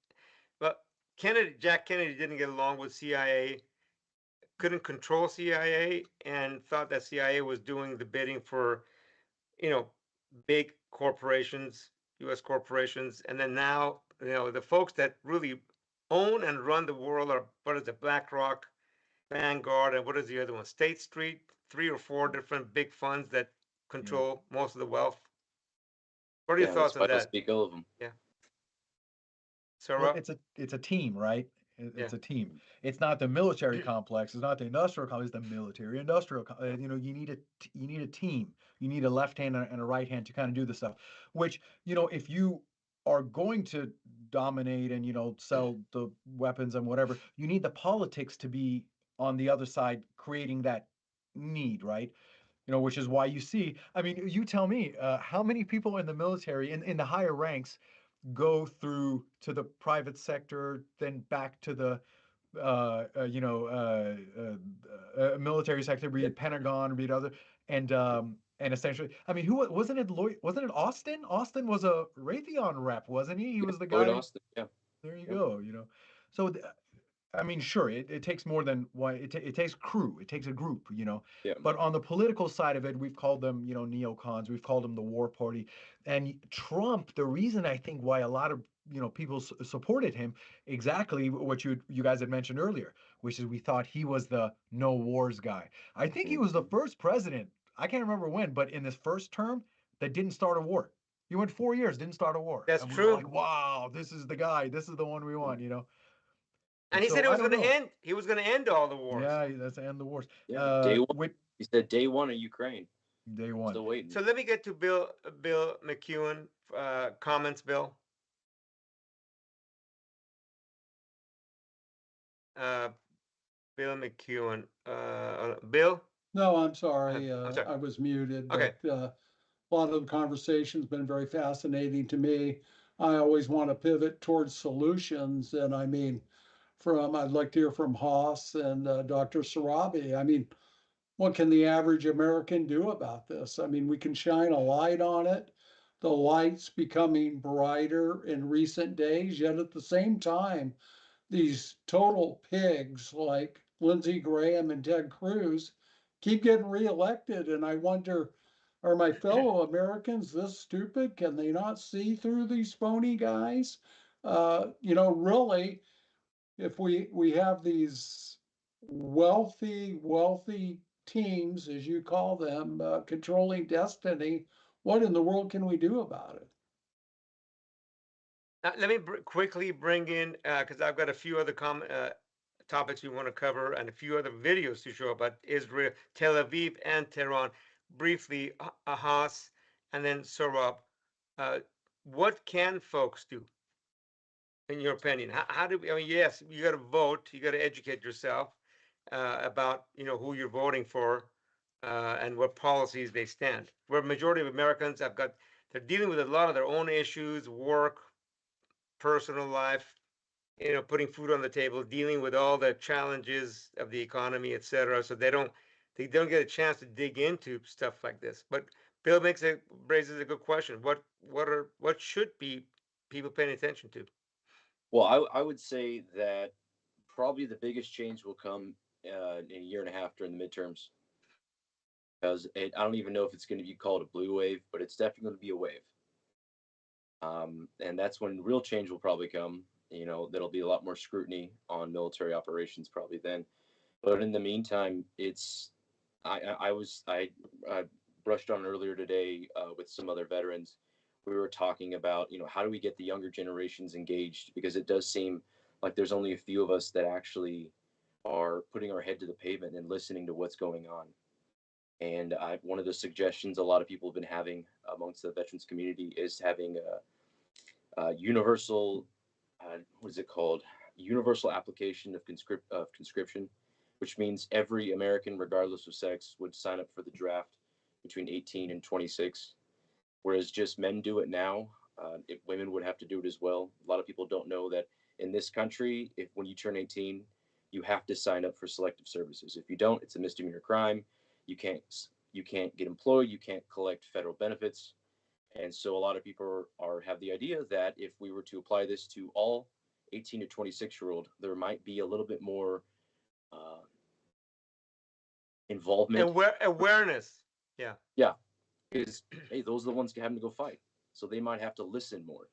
[SPEAKER 1] well, Jack Kennedy didn't get along with CIA, couldn't control CIA, and thought that CIA was doing the bidding for, you know, big corporations, U.S. corporations, and then now, the folks that really own and run the world are, what is it, BlackRock, Vanguard, and what is the other one? State Street. 3 or 4 different big funds that
[SPEAKER 3] Yeah.
[SPEAKER 1] control most of the wealth. What are your
[SPEAKER 2] Yeah, that's
[SPEAKER 1] thoughts on
[SPEAKER 2] why I don't
[SPEAKER 1] that?
[SPEAKER 2] speak ill of them.
[SPEAKER 1] Yeah,
[SPEAKER 3] Well,
[SPEAKER 1] Sarah.
[SPEAKER 3] it's a team, right?
[SPEAKER 1] Yeah,
[SPEAKER 3] It's a team. It's not the military complex. It's not the industrial complex. It's the military industrial. You know, you need a team. You need a left hand and a right hand to kind of do the stuff. Which, you know, if you are going to dominate and, you know, sell the weapons and whatever, you need the politics to be on the other side, creating that need, right? You know, which is why you see. I mean, you tell me, how many people in the military in the higher ranks go through to the private sector, then back to the you know military sector, be
[SPEAKER 2] Yeah,
[SPEAKER 3] it Pentagon, be it other, and essentially, I mean, who wasn't it? Lloyd, wasn't it Austin? Austin was a Raytheon rep, wasn't he? He
[SPEAKER 2] yeah.
[SPEAKER 3] was the
[SPEAKER 2] Lloyd
[SPEAKER 3] guy.
[SPEAKER 2] Austin. Yeah,
[SPEAKER 3] There you
[SPEAKER 2] yep,
[SPEAKER 3] go. You know, so I mean, sure, it takes more than one. It takes crew. It takes a group, you know.
[SPEAKER 2] yeah.
[SPEAKER 3] But on the political side of it, we've called them, you know, neocons. We've called them the war party. And Trump, the reason I think why a lot of, you know, people supported him, exactly what you guys had mentioned earlier, which is we thought he was the no wars guy. I think he was the
[SPEAKER 2] Mhm.
[SPEAKER 3] first president. I can't remember when, but in this first term, that didn't start a war. He went 4 years, didn't start a war,
[SPEAKER 1] that's
[SPEAKER 3] and we were
[SPEAKER 1] true.
[SPEAKER 3] like, wow, this is the guy. This is the one we want, you know.
[SPEAKER 1] And
[SPEAKER 3] And
[SPEAKER 1] he said
[SPEAKER 3] so
[SPEAKER 1] it
[SPEAKER 3] I
[SPEAKER 1] was
[SPEAKER 3] don't
[SPEAKER 1] going to
[SPEAKER 3] know.
[SPEAKER 1] end. He was going to end all the wars.
[SPEAKER 3] Yeah, that's end the wars.
[SPEAKER 2] Yeah, day one.
[SPEAKER 3] With
[SPEAKER 2] He said day one of Ukraine.
[SPEAKER 3] day one.
[SPEAKER 2] Still waiting.
[SPEAKER 1] So let me get to Bill McEwen comments. Uh, Bill McEwen. Bill.
[SPEAKER 4] No, I'm sorry,
[SPEAKER 1] I'm sorry.
[SPEAKER 4] I was muted,
[SPEAKER 1] Okay.
[SPEAKER 4] but a lot of the conversation's been very fascinating to me. I always want to pivot towards solutions, and I mean, I'd like to hear from Haas and Dr. Sarabi. I mean, what can the average American do about this? I mean, we can shine a light on it. The light's becoming brighter in recent days, yet at the same time, these total pigs like Lindsey Graham and Ted Cruz keep getting reelected. And I wonder, are my fellow Americans this stupid? Can they not see through these phony guys? You know, really, if we have these wealthy teams, as you call them, controlling destiny, what in the world can we do about it?
[SPEAKER 1] Let me quickly bring in because I've got a few other topics we want to cover and a few other videos to show about Israel, Tel Aviv, and Tehran. Briefly, Ahas, and then Sorab. Uh, what can folks do, in your opinion? How do we? I mean, yes, you got to vote. You got to educate yourself about who you're voting for and what policies they stand. Where majority of Americans have got, they're dealing with a lot of their own issues, work, personal life, putting food on the table, dealing with all the challenges of the economy, etc. So they don't get a chance to dig into stuff like this. But Bill raises a good question. What should be people paying attention to?
[SPEAKER 2] Well, I would say that probably the biggest change will come in a year and a half during the midterms, because I don't even know if it's going to be called a blue wave, but it's definitely going to be a wave. And that's when real change will probably come. There'll be a lot more scrutiny on military operations probably then. But in the meantime, I brushed on earlier today with some other veterans. We were talking about, how do we get the younger generations engaged? Because it does seem like there's only a few of us that actually are putting our head to the pavement and listening to what's going on. And one of the suggestions a lot of people have been having amongst the veterans community is having a universal, what is it called? Universal application of conscription, which means every American, regardless of sex, would sign up for the draft between 18 and 26. Whereas just men do it now, if women would have to do it as well. A lot of people don't know that in this country, if when you turn 18, you have to sign up for selective services. If you don't, it's a misdemeanor crime. You can't you can't get employed. You can't collect federal benefits. And so a lot of people have the idea that if we were to apply this to all 18 to 26-year-old, there might be a little bit more uh, involvement.
[SPEAKER 1] Awareness. Yeah.
[SPEAKER 2] Yeah, because hey, those are the ones having to go fight, so they might have to listen more.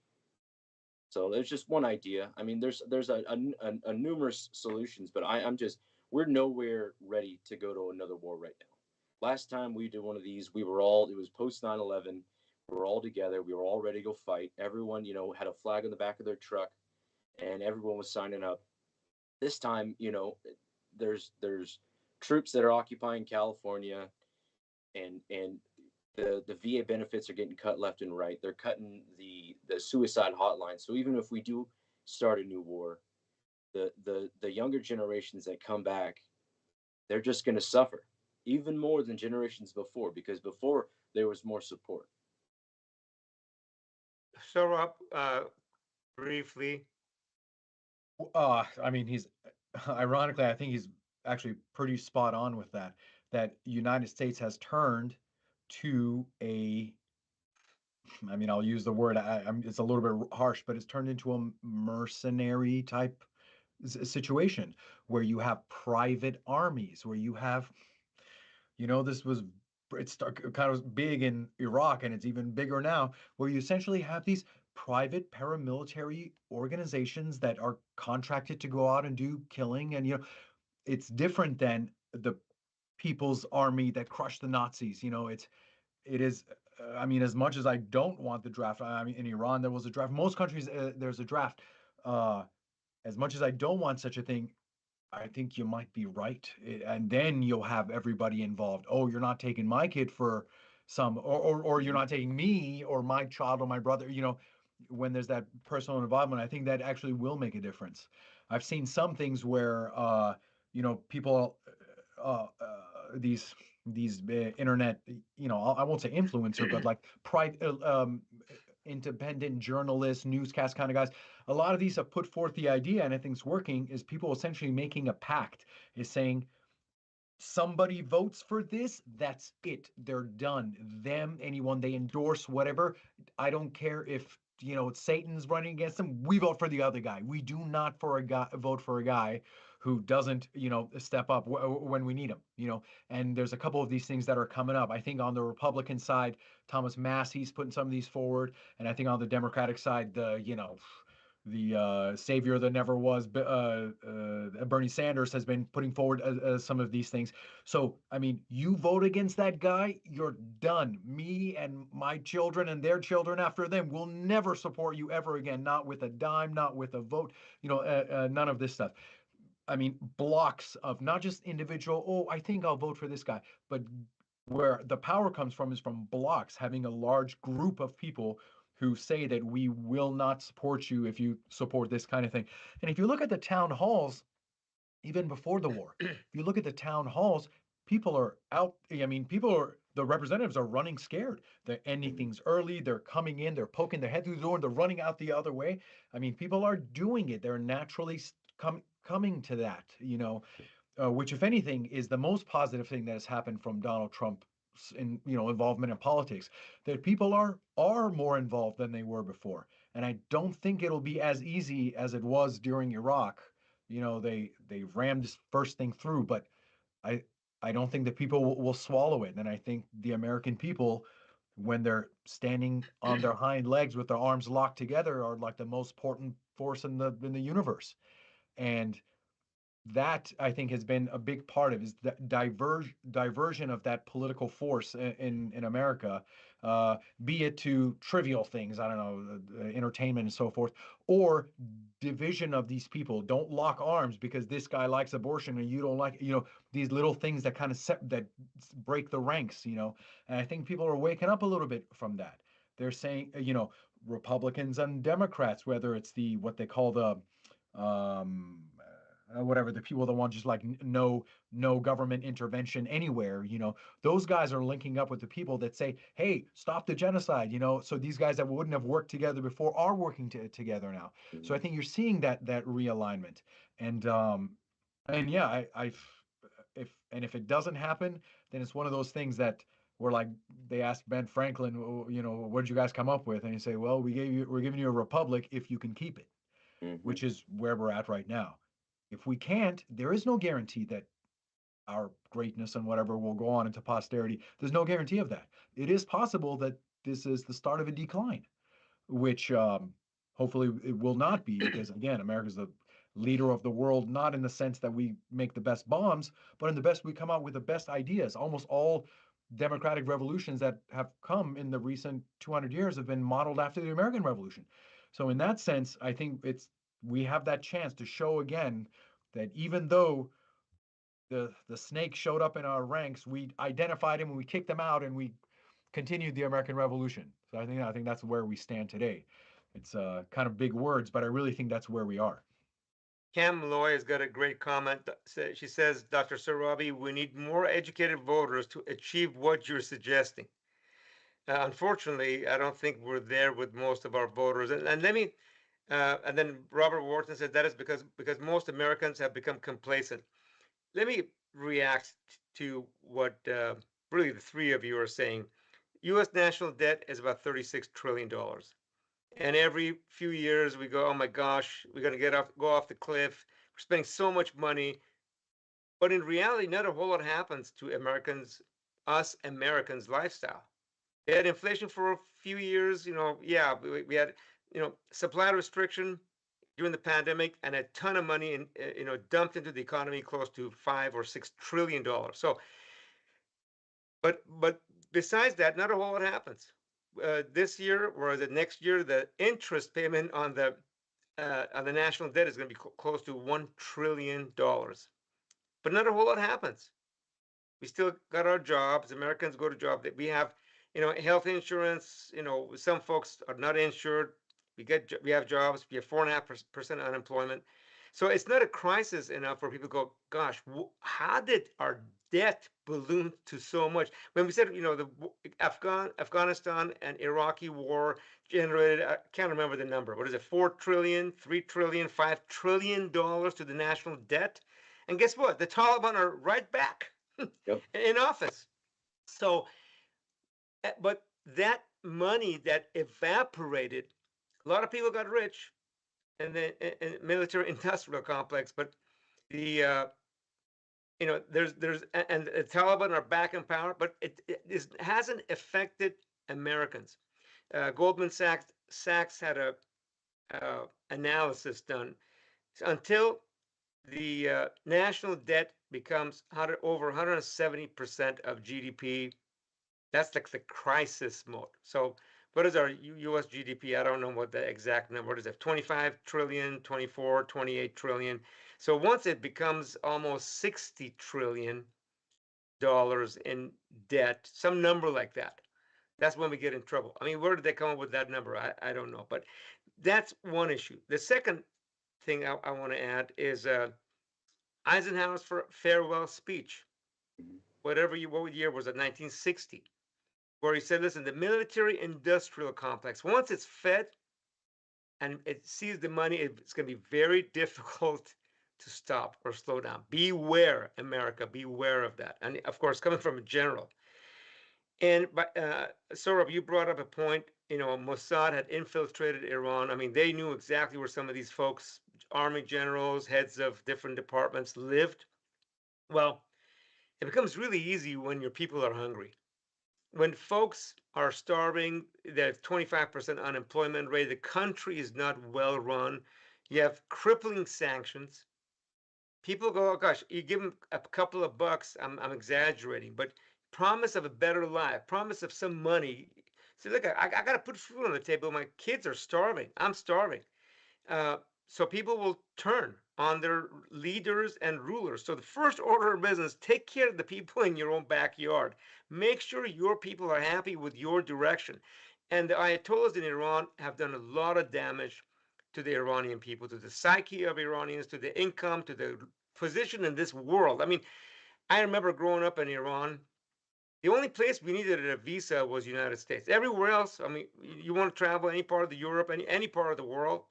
[SPEAKER 2] So there's just one idea. I mean, there's a numerous solutions, but I'm just we're nowhere ready to go to another war right now. Last time we did one of these, it was post 9/11. We were all together. We were all ready to go fight. Everyone, had a flag on the back of their truck, and everyone was signing up. This time, there's troops that are occupying California, and the VA benefits are getting cut left and right. They're cutting the suicide hotline. So even if we do start a new war, the younger generations that come back, they're just going to suffer even more than generations before, because before there was more support.
[SPEAKER 1] So, Rob, briefly,
[SPEAKER 3] I mean, he's ironically, I think he's actually pretty spot on with that. That United States has turned to a, I mean, I'll use the word. It's a little bit harsh, but it's turned into a mercenary type situation where you have private armies, where you have, this was kind of big in Iraq, and it's even bigger now, where you essentially have these private paramilitary organizations that are contracted to go out and do killing. And it's different than the People's Army that crushed the Nazis. It is. I mean, as much as I don't want the draft, I mean, in Iran there was a draft. Most countries there's a draft. Uh, as much as I don't want such a thing, I think you might be right. And then you'll have everybody involved. Oh, you're not taking my kid for some, or you're not taking me or my child or my brother. When there's that personal involvement, I think that actually will make a difference. I've seen some things where, people, these internet, I won't say influencer, but like private, independent journalists, newscast kind of guys. A lot of these have put forth the idea, and I think it's working, is people essentially making a pact, is saying, somebody votes for this, that's it. They're done. Them, anyone they endorse, whatever. I don't care if Satan's running against them. We vote for the other guy. We do not vote for a guy who doesn't step up when we need him. And there's a couple of these things that are coming up. I think on the Republican side, Thomas Massey's putting some of these forward, and I think on the Democratic side, the savior that never was, Bernie Sanders, has been putting forward some of these things. So, I mean, you vote against that guy, you're done. Me and my children and their children after them will never support you ever again. Not with a dime, not with a vote, none of this stuff. I mean, blocks of not just individual, oh, I think I'll vote for this guy, but where the power comes from is from blocks, having a large group of people who say that we will not support you if you support this kind of thing. And if you look at the town halls, even before the war, if you look at the town halls, people are out. I mean, the representatives are running scared. They're ending things early. They're coming in, they're poking their head through the door, and they're running out the other way. I mean, people are doing it. They're naturally coming to that, which, if anything, is the most positive thing that has happened from Donald Trump's involvement in politics. That people are more involved than they were before, and I don't think it'll be as easy as it was during Iraq. They rammed this first thing through, but I I don't think that people will swallow it, and I think the American people, when they're standing on their hind legs with their arms locked together, are like the most important force in the universe. And that, I think, has been a big part of is the diversion of that political force in America, be it to trivial things, I don't know, entertainment and so forth, or division of these people. Don't lock arms because this guy likes abortion and you don't like, these little things that kind of that break the ranks, and I think people are waking up a little bit from that. They're saying, Republicans and Democrats, whether it's what they call the um whatever, the people that want just like no government intervention anywhere, those guys are linking up with the people that say, hey, stop the genocide, so these guys that wouldn't have worked together before are working together now. So I think you're seeing that realignment. And yeah, if it doesn't happen, then it's one of those things that where, like, they asked Ben Franklin, what did you guys come up with? And you say, well, we're giving you a republic if you can keep it,
[SPEAKER 2] Mm-hmm.
[SPEAKER 3] which is where we're at right now. If we can't, there is no guarantee that our greatness and whatever will go on into posterity. There's no guarantee of that. It is possible that this is the start of a decline, which hopefully it will not be, because again, America's leader of the world, not in the sense that we make the best bombs, but in the best we come out with the best ideas. Almost all democratic revolutions that have come in the recent 200 years have been modeled after the American Revolution. So in that sense, I think we have that chance to show again that even though the snake showed up in our ranks, we identified him and we kicked him out and we continued the American Revolution. So I think that's where we stand today. It's kind of big words, but I really think that's where we are.
[SPEAKER 1] Cam Malloy has got a great comment. She says, Dr. Sarabi, we need more educated voters to achieve what you're suggesting. Unfortunately, I don't think we're there with most of our voters. And let me, and then Robert Wharton said that is because most Americans have become complacent. Let me react to what really the three of you are saying. U.S. national debt is about $36 trillion. And every few years we go, oh my gosh, we're going to go off the cliff. We're spending so much money. But in reality, not a whole lot happens to us Americans' lifestyle. We had inflation for a few years, yeah, we had, supply restriction during the pandemic and a ton of money dumped into the economy close to $5 or $6 trillion. So, but besides that, not a whole lot happens. This year or the next year, the interest payment on the national debt is going to be close to $1 trillion. But not a whole lot happens. We still got our jobs. Americans go to job. That we have, health insurance. Some folks are not insured. We have jobs. We have 4.5% unemployment. So it's not a crisis enough for people to go, gosh, how did our debt balloon to so much? When we said, the Afghanistan and Iraqi war generated, I can't remember the number. What is it? 4 trillion, 3 trillion, $5 trillion to the national debt. And guess what? The Taliban are right back in office. So, but that money that evaporated, a lot of people got rich in the military industrial complex, but the there's and the Taliban are back in power, but it hasn't affected Americans. Goldman Sachs had a analysis done until the national debt becomes over 170% of GDP. That's like the crisis mode. So what is our US GDP? I don't know what the exact number. What is it? 25 trillion, 24, 28 trillion. So once it becomes almost $60 trillion in debt, some number like that, that's when we get in trouble. I mean, where did they come up with that number? I don't know. But that's one issue. The second thing I want to add is Eisenhower's farewell speech. What year was it? 1960. Where he said, listen, the military industrial complex, once it's fed and it sees the money, it's going to be very difficult to stop or slow down. Beware, America, beware of that. And of course, coming from a general. And Saurabh, you brought up a point, Mossad had infiltrated Iran. I mean, they knew exactly where some of these folks, army generals, heads of different departments lived. Well, it becomes really easy when your people are hungry. When folks are starving, there's 25% unemployment rate, the country is not well run, you have crippling sanctions. People go, oh gosh, you give them a couple of bucks, I'm exaggerating, but promise of a better life, promise of some money. See, look, I got to put food on the table. My kids are starving. I'm starving. So people will turn on their leaders and rulers. So the first order of business, take care of the people in your own backyard. Make sure your people are happy with your direction. And the Ayatollahs in Iran have done a lot of damage to the Iranian people, to the psyche of Iranians, to the income, to the position in this world. I mean, I remember growing up in Iran, the only place we needed a visa was the United States. Everywhere else, I mean, you want to travel any part of the Europe, any part of the world,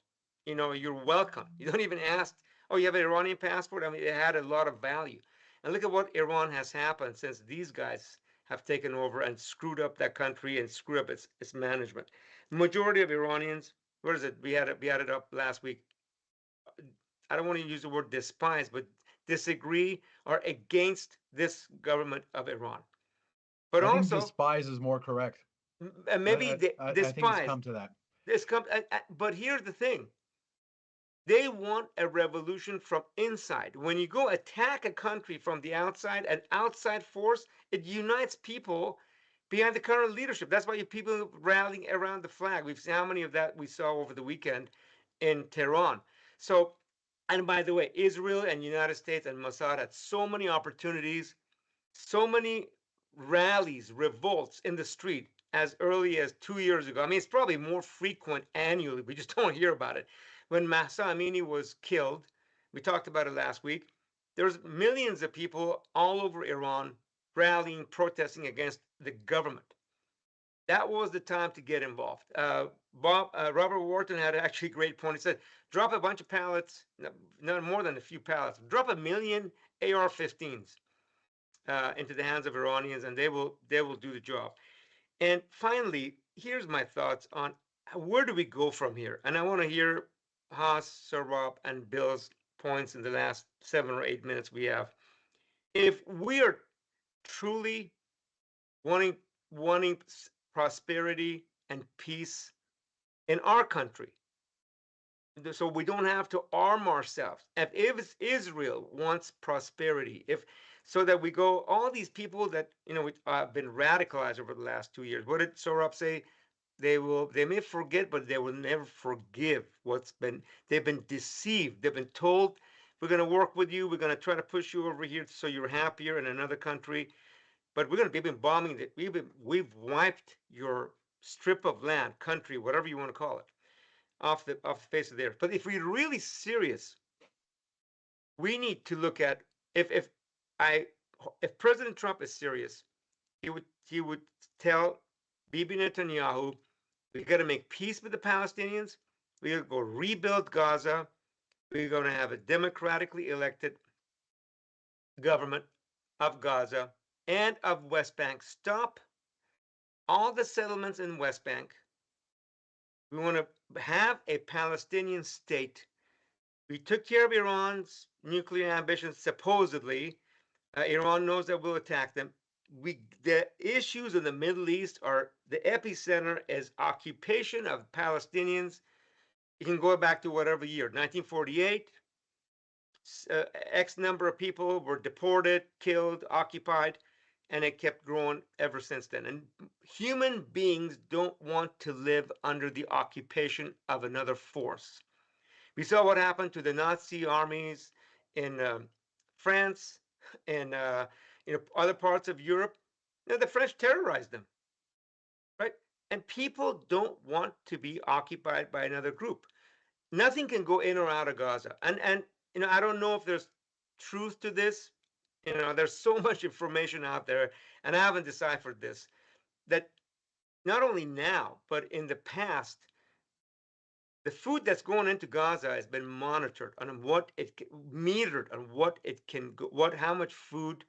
[SPEAKER 1] you're welcome. You don't even ask, oh, you have an Iranian passport? I mean, it had a lot of value. And look at what Iran has happened since these guys have taken over and screwed up that country and screwed up its management. The majority of Iranians, what is it? We had it up last week. I don't want to use the word despise, but disagree or against this government of Iran. But
[SPEAKER 3] I think
[SPEAKER 1] also,
[SPEAKER 3] despise is more correct.
[SPEAKER 1] maybe
[SPEAKER 3] I think it's
[SPEAKER 1] despise.
[SPEAKER 3] come to that.
[SPEAKER 1] But here's the thing: They want a revolution from inside. When you go attack a country from the outside, an outside force, it unites people behind the current leadership. That's why you people rallying around the flag. We've seen how many of that we saw over the weekend in Tehran. So, and by the way, Israel and United States and Mossad had so many opportunities, so many rallies, revolts in the street as early as 2 years ago. I mean, it's probably more frequent annually. We just don't hear about it. When Mahsa Amini was killed, we talked about it last week. There's millions of people all over Iran rallying, protesting against the government. That was the time to get involved. Robert Wharton had actually a great point. He said, drop a bunch of pallets, not more than a few pallets, drop a million AR-15s into the hands of Iranians, and they will do the job. And finally, here's my thoughts on where do we go from here. And I want to hear Haas, Sarwab, and Bill's points in the last 7 or 8 minutes we have. If we are truly wanting prosperity and peace in our country, so we don't have to arm ourselves. If Israel wants prosperity, if so that we go, all these people that have been radicalized over the last 2 years. What did Sorab say? They may forget, but they will never forgive they've been deceived. They've been told, we're going to work with you, we're going to try to push you over here so you're happier in another country, but we've been bombing it. We've wiped your strip of land, country, whatever you want to call it, off the face of the earth. But if we're really serious, we need to look at if President Trump is serious, he would tell Bibi Netanyahu, we got to make peace with the Palestinians. We got to go rebuild Gaza. We're going to have a democratically elected government of Gaza and of West Bank. Stop all the settlements in West Bank. We want to have a Palestinian state. We took care of Iran's nuclear ambitions, supposedly. Iran knows that we'll attack them. The issues in the Middle East are the epicenter is occupation of Palestinians. You can go back to whatever year, 1948. X number of people were deported, killed, occupied, and it kept growing ever since then. And human beings don't want to live under the occupation of another force. We saw what happened to the Nazi armies in France and other parts of Europe. The French terrorized them, right? And people don't want to be occupied by another group. Nothing can go in or out of Gaza. And I don't know if there's truth to this. There's so much information out there, and I haven't deciphered this, that not only now, but in the past, the food that's going into Gaza has been monitored on metered on what it can go, how much food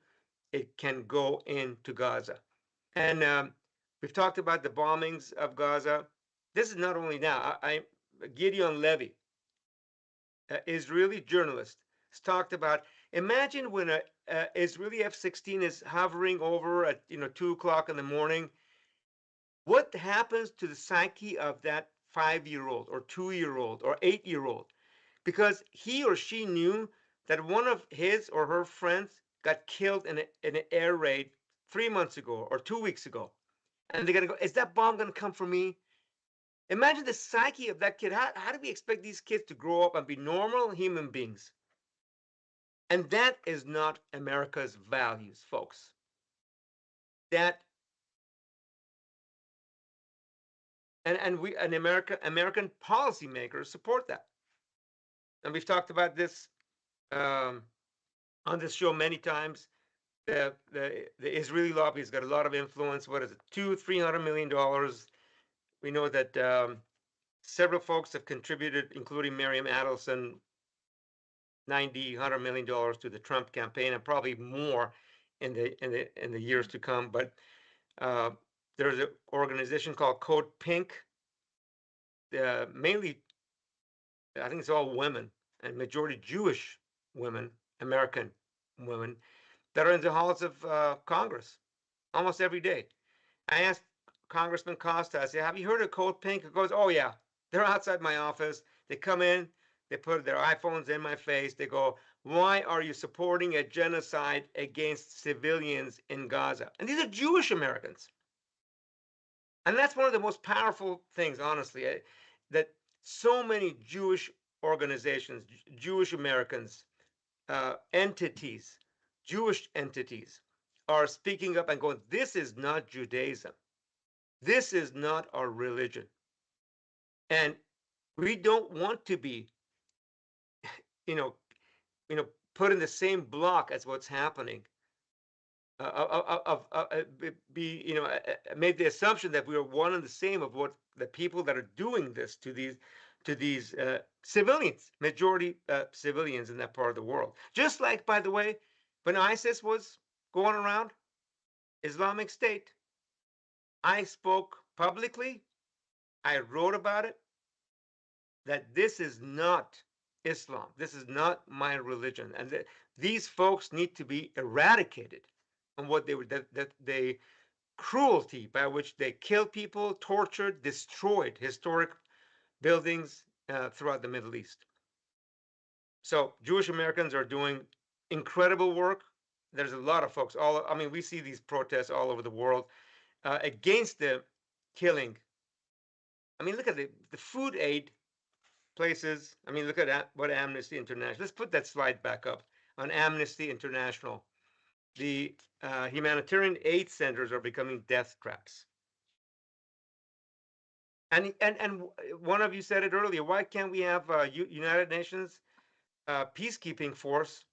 [SPEAKER 1] it can go into Gaza. And we've talked about the bombings of Gaza. This is not only now. Gideon Levy, an Israeli journalist, has talked about. Imagine when a Israeli F-16 is hovering over at 2 o'clock in the morning. What happens to the psyche of that 5-year-old or 2-year-old or 8-year-old? Because he or she knew that one of his or her friends got killed in an air raid 3 months ago or 2 weeks ago, and they're gonna go, is that bomb gonna come for me? Imagine the psyche of that kid. How do we expect these kids to grow up and be normal human beings? And that is not America's values, folks. That and American policymakers support that. And we've talked about this on this show many times. The Israeli lobby has got a lot of influence. What is it? $200-300 million. We know that several folks have contributed, including Miriam Adelson, $90-100 million to the Trump campaign, and probably more in the years to come. But there's an organization called Code Pink. Mainly, I think it's all women, and majority Jewish women, American women, that are in the halls of Congress almost every day. I asked Congressman Costa, I said, have you heard of Code Pink? He goes, oh yeah, they're outside my office. They come in, They put their iPhones in my face. They go, why are you supporting a genocide against civilians in Gaza? And these are Jewish Americans. And that's one of the most powerful things, honestly, that so many Jewish organizations, Jewish Americans, entities, Jewish entities are speaking up and going, this is not Judaism. This is not our religion. And we don't want to be, you know, you know, put in the same block as what's happening. Be made the assumption that we are one and the same of what the people that are doing this to these civilians, majority civilians in that part of the world. Just like, by the way, when ISIS was going around, Islamic State, I spoke publicly, I wrote about it, that this is not Islam. This is not my religion, and these folks need to be eradicated. And what they were that they cruelty by which they killed people, tortured, destroyed historic buildings throughout the Middle East. So Jewish Americans are doing incredible work. There's a lot of folks. I mean, we see these protests all over the world against the killing. I mean, look at the food aid places. I mean, look at what Amnesty International. Let's put that slide back up on Amnesty International. The humanitarian aid centers are becoming death traps. And one of you said it earlier. Why can't we have United Nations peacekeeping force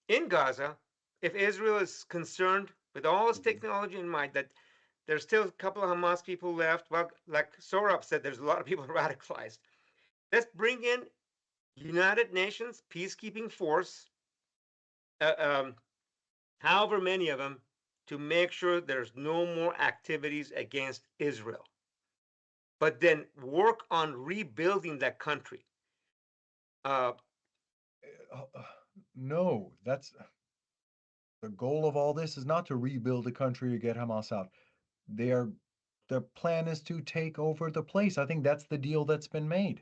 [SPEAKER 1] in Gaza if Israel is concerned with all its technology in mind that there's still a couple of Hamas people left? Well, like Sorab said, there's a lot of people radicalized. Let's bring in United Nations peacekeeping force, however many of them, to make sure there's no more activities against Israel. But then work on rebuilding that country.
[SPEAKER 3] No, that's the goal of all this is not to rebuild the country or get Hamas out. The plan is to take over the place. I think that's the deal that's been made.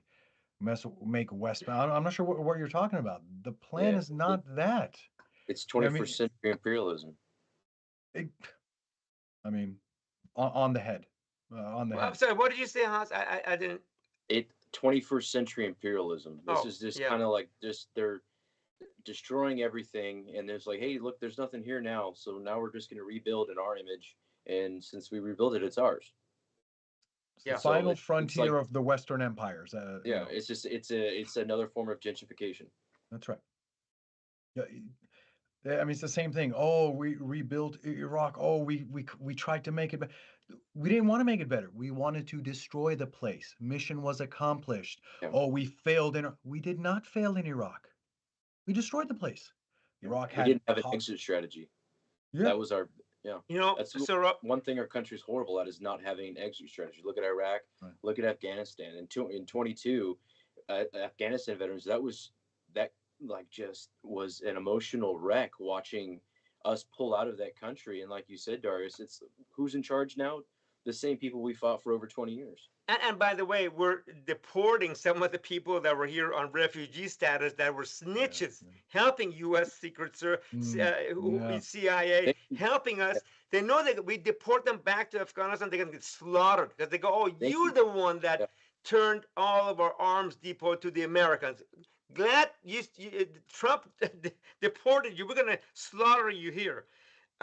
[SPEAKER 3] Make West. I'm not sure what you're talking about. The plan
[SPEAKER 2] Yeah,
[SPEAKER 3] is not that.
[SPEAKER 2] it's
[SPEAKER 3] I
[SPEAKER 2] 21st
[SPEAKER 3] mean,
[SPEAKER 2] century imperialism.
[SPEAKER 3] it, I mean, on the head, on the
[SPEAKER 1] Well, I'm
[SPEAKER 3] head.
[SPEAKER 1] sorry. What did you say, Hans? I didn't.
[SPEAKER 2] 21st century imperialism. This
[SPEAKER 1] Oh,
[SPEAKER 2] is just
[SPEAKER 1] yeah.
[SPEAKER 2] kind of like just they're destroying everything, and there's like, hey, look, there's nothing here now, so now we're just going to rebuild in our image, and since we rebuild it, it's ours.
[SPEAKER 3] It's the
[SPEAKER 1] Yeah.
[SPEAKER 2] So
[SPEAKER 3] final
[SPEAKER 2] it's like,
[SPEAKER 3] frontier of the Western empires.
[SPEAKER 2] yeah, it's just it's another form of gentrification.
[SPEAKER 3] That's right. Yeah, I mean, it's the same thing. Oh, we rebuilt Iraq. Oh, we tried to make it better. We didn't want to make it better. We wanted to destroy the place. Mission was accomplished.
[SPEAKER 2] Yeah,
[SPEAKER 3] Oh, we failed we did not fail in Iraq. We destroyed the place.
[SPEAKER 2] yeah.
[SPEAKER 3] Iraq
[SPEAKER 2] We
[SPEAKER 3] had
[SPEAKER 2] didn't have an exit strategy.
[SPEAKER 3] yeah.
[SPEAKER 2] That was our yeah. That's
[SPEAKER 1] so
[SPEAKER 2] one thing our country's horrible at is not having an exit strategy. Look at Iraq.
[SPEAKER 3] Right.
[SPEAKER 2] Look at Afghanistan. In 22, Afghanistan veterans. That like just was an emotional wreck watching us pull out of that country. And like you said, Darius, it's who's in charge now? The same people we fought for over 20 years.
[SPEAKER 1] And by the way, we're deporting some of the people that were here on refugee status that were snitches, helping U.S. Secret Service, CIA, helping us. They know that we deport them back to Afghanistan, they're going to get slaughtered because they go, oh, you're the one that turned all of our arms depot to the Americans. Glad Trump deported you. We're going to slaughter you here.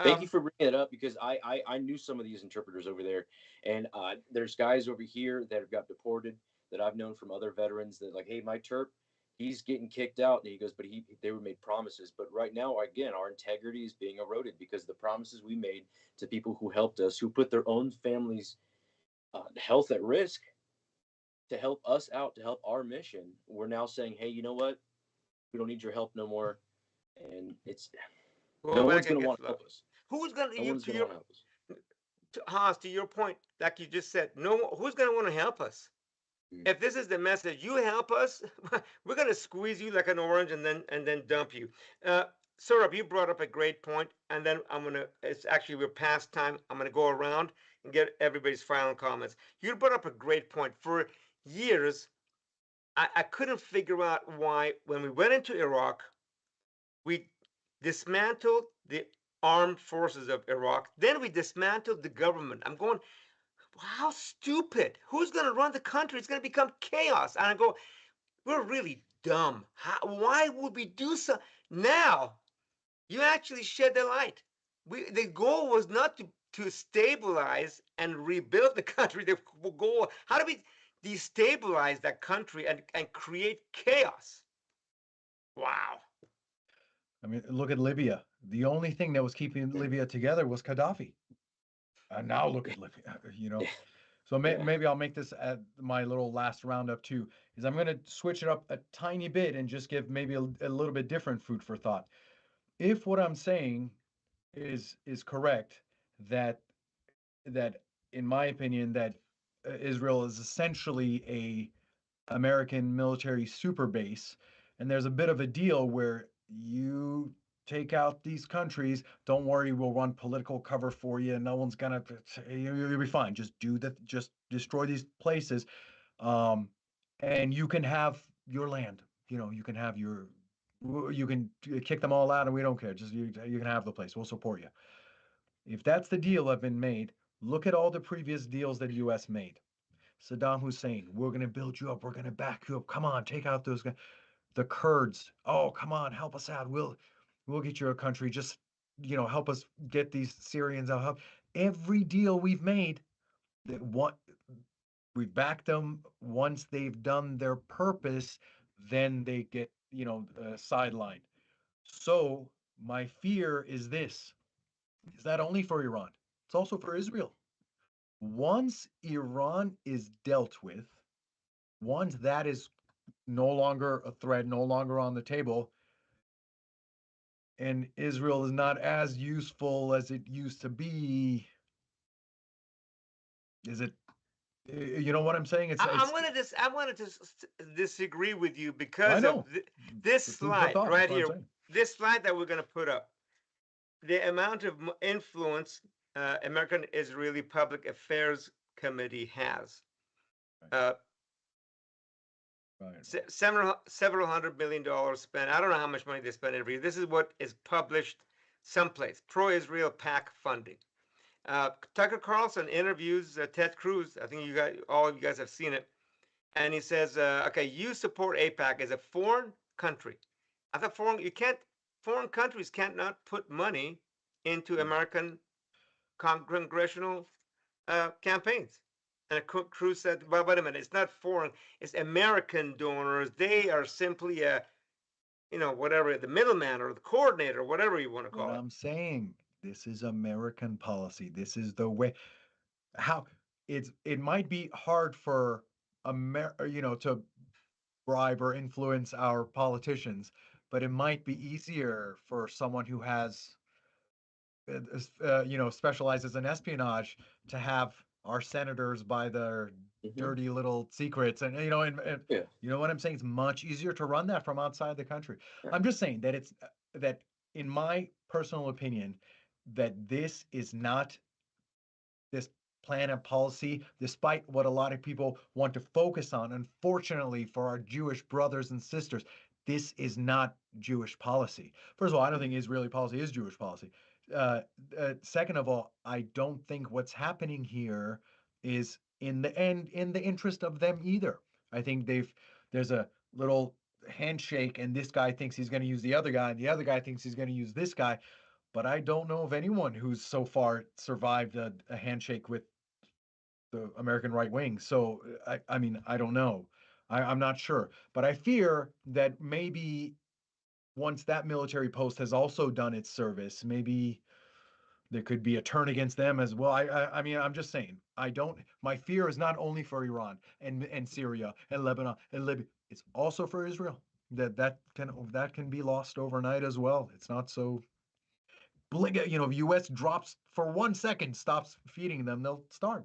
[SPEAKER 2] Thank you for bringing it up because I knew some of these interpreters over there, and there's guys over here that have got deported that I've known from other veterans that like, hey, my Terp, he's getting kicked out, and he goes, but they were made promises, but right now again our integrity is being eroded because the promises we made to people who helped us, who put their own families' health at risk to help us out, to help our mission, we're now saying, hey, you know what, we don't need your help no more, and it's no one's going to want to help us.
[SPEAKER 1] Who's going
[SPEAKER 2] no one's going to want to help us.
[SPEAKER 1] Hans, to your point, like you just said, who's going to want to help us? If this is the message, you help us, we're going to squeeze you like an orange and then dump you. Saurabh, you brought up a great point, and then it's actually, we're past time. I'm going to go around and get everybody's final comments. You brought up a great point. For years, I couldn't figure out why, when we went into Iraq, we dismantled the armed forces of Iraq. Then we dismantled the government. I'm going, how stupid. Who's going to run the country? It's going to become chaos. And I go, we're really dumb. Why would we do so? Now, you actually shed the light. The goal was not to stabilize and rebuild the country. The goal, how do we destabilize that country and create chaos? Wow.
[SPEAKER 3] I mean, look at Libya. The only thing that was keeping Libya together was Gaddafi. And now look at Libya, you know. So
[SPEAKER 2] Yeah.
[SPEAKER 3] maybe I'll make this at my little last roundup too, is I'm going to switch it up a tiny bit and just give maybe a little bit different food for thought. If what I'm saying is correct, that that in my opinion that Israel is essentially a American military super base, and there's a bit of a deal where you take out these countries, don't worry, we'll run political cover for you. No one's gonna, you'll be fine. Just do that. Just destroy these places, um, and you can have your land. You know, you can have your, you can kick them all out, and we don't care. Just you can have the place. We'll support you. If that's the deal that been made, look at all the previous deals that U.S. made. Saddam Hussein, we're going to build you up. We're going to back you up. Come on, take out those guys. The Kurds, oh, come on, help us out. We'll get you a country. Just, help us get these Syrians out. Every deal we've made, that what we've backed them. Once they've done their purpose, then they get, sidelined. So my fear is this: is that only for Iran? It's also for Israel. Once Iran is dealt with, once that is no longer a threat, no longer on the table, and Israel is not as useful as it used to be, is it? You know what I'm saying?
[SPEAKER 1] I'm gonna disagree with you
[SPEAKER 3] I
[SPEAKER 1] because of
[SPEAKER 3] know
[SPEAKER 1] this
[SPEAKER 3] the food for
[SPEAKER 1] slide
[SPEAKER 3] thought. That's
[SPEAKER 1] right
[SPEAKER 3] what I'm
[SPEAKER 1] here.
[SPEAKER 3] saying.
[SPEAKER 1] This slide that we're gonna put up, the amount of influence American Israeli Public Affairs Committee has. Uh,
[SPEAKER 3] Right.
[SPEAKER 1] several $100 million spent. I don't know how much money they spend every year. This is what is published someplace. Pro-Israel PAC funding. Tucker Carlson interviews Ted Cruz. I think all of you guys have seen it, and he says, "Okay, you support APAC as a foreign country. I thought foreign countries can't not put money into American congressional campaigns." And Cruz said, "Well, wait a minute. It's not foreign. It's American donors. They are simply whatever, the middleman or the coordinator, whatever you want to
[SPEAKER 3] What
[SPEAKER 1] call it."
[SPEAKER 3] I'm saying, this is American policy. This is the way. How it might be hard for to bribe or influence our politicians, but it might be easier for someone who has specializes in espionage to have our senators by their
[SPEAKER 2] Hmm.
[SPEAKER 3] dirty little secrets, and
[SPEAKER 2] Yeah.
[SPEAKER 3] you know what I'm saying. It's much easier to run that from outside the country.
[SPEAKER 2] Yeah.
[SPEAKER 3] I'm just saying that it's that in my personal opinion, that this is not this plan and policy, despite what a lot of people want to focus on. Unfortunately, for our Jewish brothers and sisters, this is not Jewish policy. First of all, I don't think Israeli policy is Jewish policy. Uh, Second of all, I don't think what's happening here is in the end in the interest of them either. I think there's a little handshake, and this guy thinks he's going to use the other guy, and the other guy thinks he's going to use this guy, but I don't know of anyone who's so far survived a handshake with the American right wing. So I mean, I don't know. I'm not sure, but I fear that maybe once that military post has also done its service, maybe there could be a turn against them as well. I mean, I'm just saying. I don't. My fear is not only for Iran and Syria and Lebanon and Libya. It's also for Israel. That can be lost overnight as well. It's not so blink. U.S. drops for 1 second, stops feeding them, they'll starve.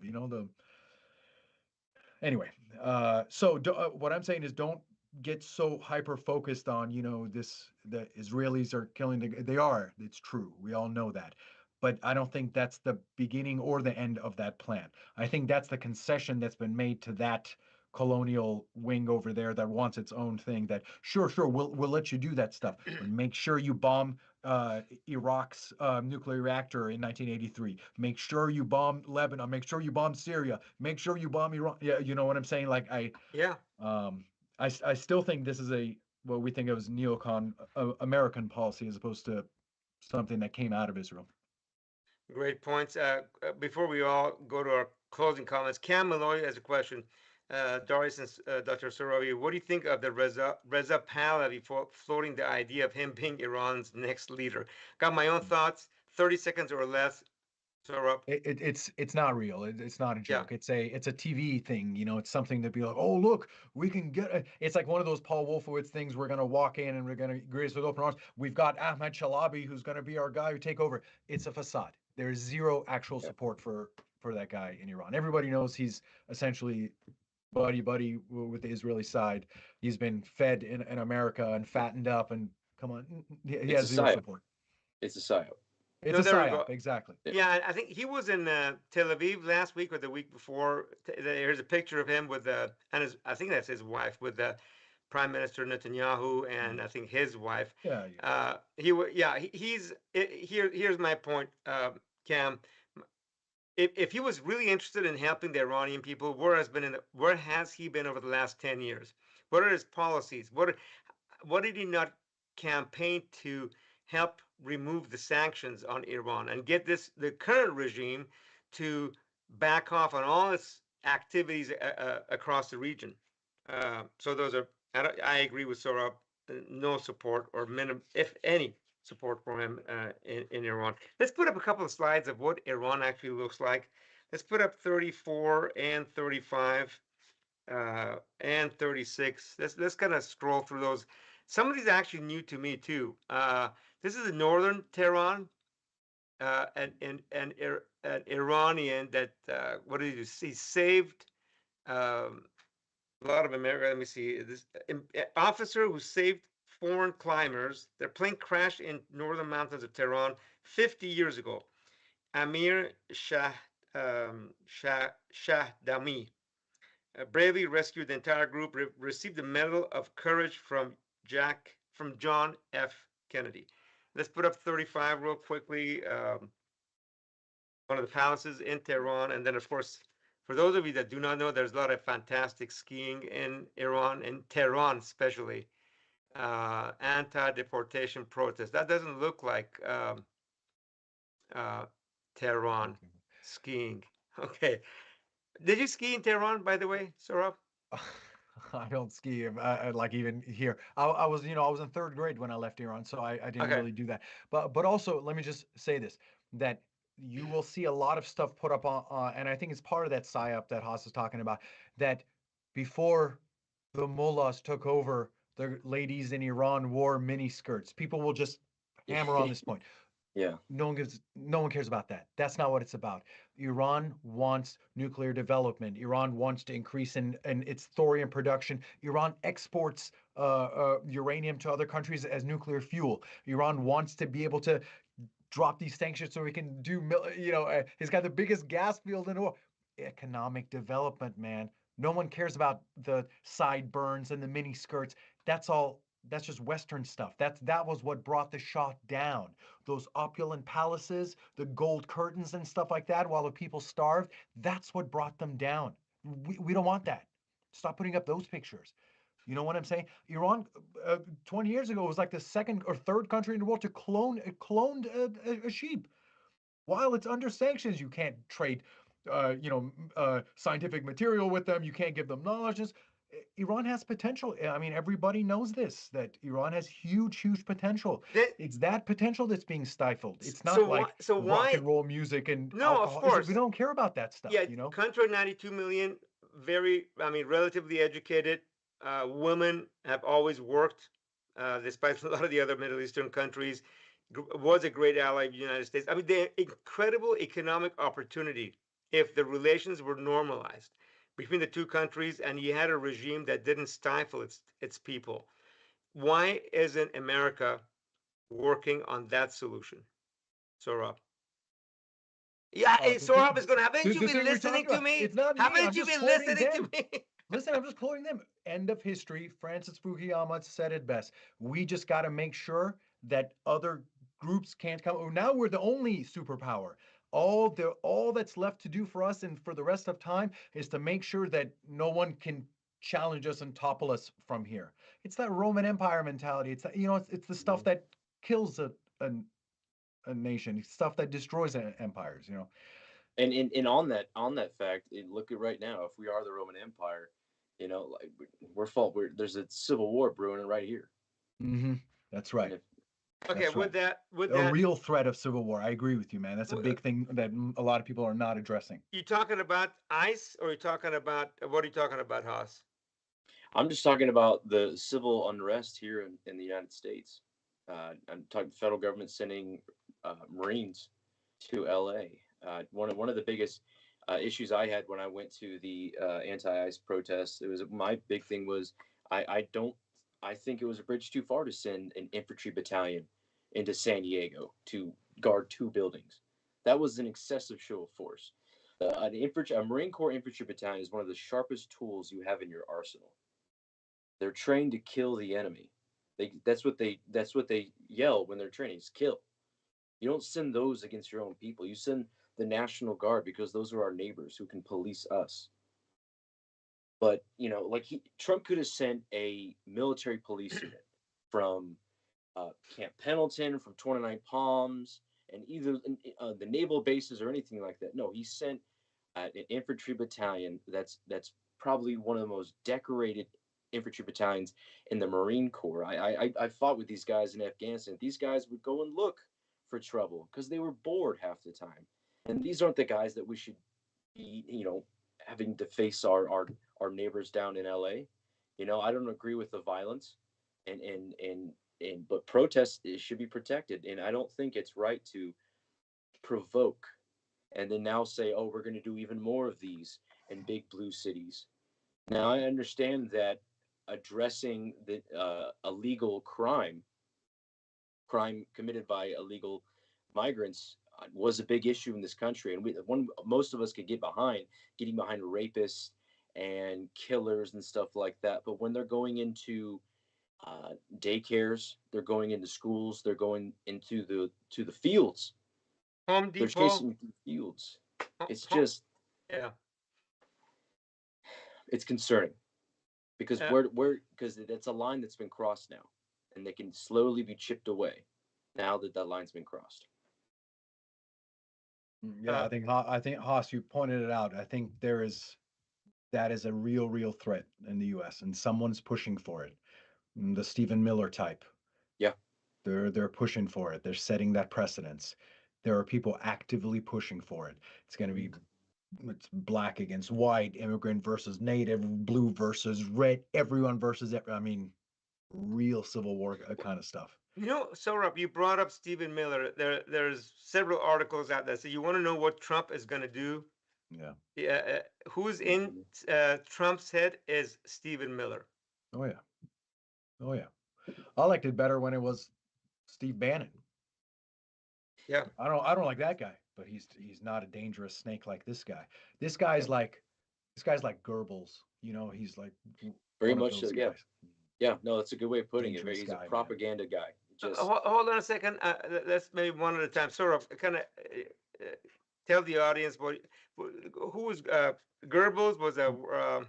[SPEAKER 3] Anyway, what I'm saying is, don't get so hyper focused on this. The Israelis are killing they are. It's true. We all know that. But I don't think that's the beginning or the end of that plan. I think that's the concession that's been made to that colonial wing over there that wants its own thing. That sure, we'll let you do that stuff, but make sure you bomb Iraq's nuclear reactor in 1983. Make sure you bomb Lebanon. Make sure you bomb Syria. Make sure you bomb Iran. Yeah, you know what I'm saying? Like
[SPEAKER 1] Yeah.
[SPEAKER 3] I still think this is what we think of as neocon American policy as opposed to something that came out of Israel.
[SPEAKER 1] Great points. Before we all go to our closing comments, Cam Malloy has a question. Doris and Dr. Sarabi, what do you think of the Reza Pahlavi floating the idea of him being Iran's next leader? Got my own thoughts. 30 seconds or less. Sarab.
[SPEAKER 3] It's not real. It's not a
[SPEAKER 1] Yeah.
[SPEAKER 3] joke. It's a TV thing. You know, it's something to be like, oh look, we can get. It's like one of those Paul Wolfowitz things. We're gonna walk in and we're gonna greet us with open arms. We've got Ahmad Chalabi, who's gonna be our guy who take over. It's a facade. There's zero actual support for that guy in Iran. Everybody knows he's essentially buddy with the Israeli side. He's been fed in America and fattened up, and come on, he has zero support.
[SPEAKER 2] It's a psyop.
[SPEAKER 3] It's a psyop, exactly.
[SPEAKER 1] Yeah, I think he was in Tel Aviv last week or the week before. Here's a picture of him with I think that's his wife, with Prime Minister Netanyahu and I think his wife.
[SPEAKER 3] Yeah.
[SPEAKER 1] Here's my point, Cam. If he was really interested in helping the Iranian people, where has he been over the last 10 years? What are his policies? What did he not campaign to help remove the sanctions on Iran and get the current regime to back off on all its activities across the region? So I agree with Sorab. No support or minimum, if any, support for him in Iran. Let's put up a couple of slides of what Iran actually looks like. Let's put up 34 and 35 and 36. Let's kind of scroll through those. Some of these are actually new to me too. This is the northern Tehran, an Iranian that what did you see? Saved a lot of America. Let me see. This officer who saved foreign climbers. Their plane crashed in northern mountains of Tehran 50 years ago. Amir Shahdami bravely rescued the entire group. Received the Medal of Courage from John F. Kennedy. Let's put up 35 real quickly. One of the palaces in Tehran, and then of course, for those of you that do not know, there's a lot of fantastic skiing in Iran, in Tehran especially. Anti-deportation protest. That doesn't look like Tehran skiing. Okay. Did you ski in Tehran, by the way, Saurabh?
[SPEAKER 3] I don't ski. Like even here, I was in third grade when I left Iran, so I didn't really do that. But also, let me just say this: that you will see a lot of stuff put up on, and I think it's part of that psyop that Haas is talking about. That before the mullahs took over, the ladies in Iran wore mini skirts. People will just hammer on this point.
[SPEAKER 2] Yeah.
[SPEAKER 3] No one cares about that. That's not what it's about. Iran wants nuclear development. Iran wants to increase in its thorium production. Iran exports uranium to other countries as nuclear fuel. Iran wants to be able to drop these sanctions so we can do, he's got the biggest gas field in the world. Economic development, man. No one cares about the sideburns and the mini skirts. That's just Western stuff. That was what brought the Shah down. Those opulent palaces, the gold curtains and stuff like that, while the people starved, that's what brought them down. We don't want that. Stop putting up those pictures. You know what I'm saying? Iran, 20 years ago, was like the second or third country in the world to cloned a sheep. While it's under sanctions, you can't trade, scientific material with them. You can't give them knowledge. Iran has potential. I mean, everybody knows this, that Iran has huge potential. It's that potential that's being stifled. It's not rock and roll music and
[SPEAKER 1] no,
[SPEAKER 3] alcohol.
[SPEAKER 1] of course
[SPEAKER 3] we don't care about that stuff.
[SPEAKER 1] Yeah, country 92 million, relatively educated. Women have always worked, despite a lot of the other Middle Eastern countries. Was a great ally of the United States. I mean, the incredible economic opportunity if the relations were normalized between the two countries, and you had a regime that didn't stifle its people. Why isn't America working on that solution, Saurabh? Yeah, Saurabh is going to. Haven't you been listening to me? Haven't you been listening to me?
[SPEAKER 3] Listen, I'm just quoting them. End of history. Francis Fukuyama said it best. We just got to make sure that other groups can't come. Now we're the only superpower. All that's left to do for us and for the rest of time is to make sure that no one can challenge us and topple us from here. It's that Roman Empire mentality. It's that, it's the stuff
[SPEAKER 2] Mhm.
[SPEAKER 3] that kills a, a nation, stuff that destroys empires.
[SPEAKER 2] And on that fact, look at right now. If we are the Roman Empire, like there's a civil war brewing right here.
[SPEAKER 3] Hmm. That's
[SPEAKER 2] And
[SPEAKER 3] right.
[SPEAKER 2] if
[SPEAKER 1] Okay,
[SPEAKER 3] That's right.
[SPEAKER 1] with
[SPEAKER 3] A
[SPEAKER 1] that,
[SPEAKER 3] real threat of civil war. I agree with you, man. That's a
[SPEAKER 1] w-
[SPEAKER 3] big thing that a lot of people are not addressing.
[SPEAKER 1] you talking about ICE or you talking about what are you talking about, Haas?
[SPEAKER 2] I'm just talking about the civil unrest here in the United States. I'm talking federal government sending Marines to LA. One of the biggest issues I had when I went to the anti-ICE protests, it was my big thing was I don't I think it was a bridge too far to send an infantry battalion into San Diego to guard two buildings. That was an excessive show of force. A Marine Corps infantry battalion is one of the sharpest tools you have in your arsenal. They're trained to kill the enemy. That's what they yell when they're training. Is kill. You don't send those against your own people. You send the National Guard because those are our neighbors who can police us. But like Trump could have sent a military police unit from Camp Pendleton, from 29 Palms, and either the naval bases or anything like that. No, he sent an infantry battalion. That's probably one of the most decorated infantry battalions in the Marine Corps. I fought with these guys in Afghanistan. These guys would go and look for trouble because they were bored half the time. And these aren't the guys that we should be, having to face our neighbors down in LA. I don't agree with the violence, and but protests should be protected, and I don't think it's right to provoke and then now say, oh, we're going to do even more of these in big blue cities. Now I understand that addressing the illegal crime committed by illegal migrants was a big issue in this country, and most of us could getting behind rapists and killers and stuff like that. But when they're going into daycares, they're going into schools, they're going into the fields,
[SPEAKER 1] Home
[SPEAKER 2] they're
[SPEAKER 1] Depot.
[SPEAKER 2] chasing through fields.
[SPEAKER 1] Ho-
[SPEAKER 2] It's
[SPEAKER 1] ho-
[SPEAKER 2] just
[SPEAKER 1] yeah.
[SPEAKER 2] it's concerning because
[SPEAKER 1] Uh,
[SPEAKER 2] because that's a line that's been crossed now, and they can slowly be chipped away now that that line's been crossed.
[SPEAKER 3] Yeah,
[SPEAKER 1] uh,
[SPEAKER 3] I think Haas, you pointed it out. I think that is a real threat in the U.S. and someone's pushing for it. The Stephen Miller type.
[SPEAKER 2] Yeah.
[SPEAKER 3] They're pushing for it. They're setting that precedence. There are people actively pushing for it. It's going to be it's black against white, immigrant versus native, blue versus red, everyone versus I mean, real Civil War kind of stuff.
[SPEAKER 1] Sorab, you brought up Stephen Miller. There's several articles out there. So you want to know what Trump is going to do?
[SPEAKER 3] Yeah.
[SPEAKER 1] Yeah, who's in
[SPEAKER 2] Mhm.
[SPEAKER 1] Trump's head is Stephen Miller.
[SPEAKER 3] Oh yeah. Oh yeah. I liked it better when it was Steve Bannon.
[SPEAKER 1] Yeah,
[SPEAKER 3] I don't like that guy, but he's not a dangerous snake like this guy. This guy's
[SPEAKER 2] Yeah.
[SPEAKER 3] like this guy's like Goebbels. He's like
[SPEAKER 2] Very
[SPEAKER 3] one of
[SPEAKER 2] much so.
[SPEAKER 3] those
[SPEAKER 2] Yeah.
[SPEAKER 3] guys.
[SPEAKER 2] Yeah. No, that's a good way of putting it.
[SPEAKER 3] Dangerous
[SPEAKER 2] He's a
[SPEAKER 3] guy, man.
[SPEAKER 2] propaganda guy. Just
[SPEAKER 1] hold on a second. Let's maybe one at a time. Sort of, kind of tell the audience who was Goebbels was a
[SPEAKER 3] Well,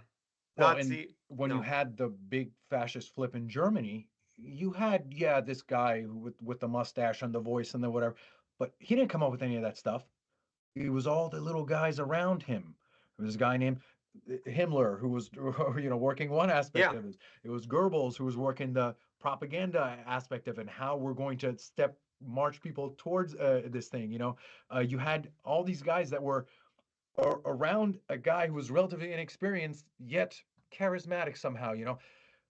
[SPEAKER 3] and
[SPEAKER 1] Nazi.
[SPEAKER 3] when you
[SPEAKER 1] No,
[SPEAKER 3] had the big fascist flip in Germany, you had this guy with the mustache and the voice and the whatever, but he didn't come up with any of that stuff. It was all the little guys around him. There was a guy named Himmler who was working one aspect
[SPEAKER 1] yeah,
[SPEAKER 3] of it. It was Goebbels who was working the propaganda aspect of it and how we're going to march people towards this thing. You had all these guys that were around a guy who was relatively inexperienced yet charismatic somehow,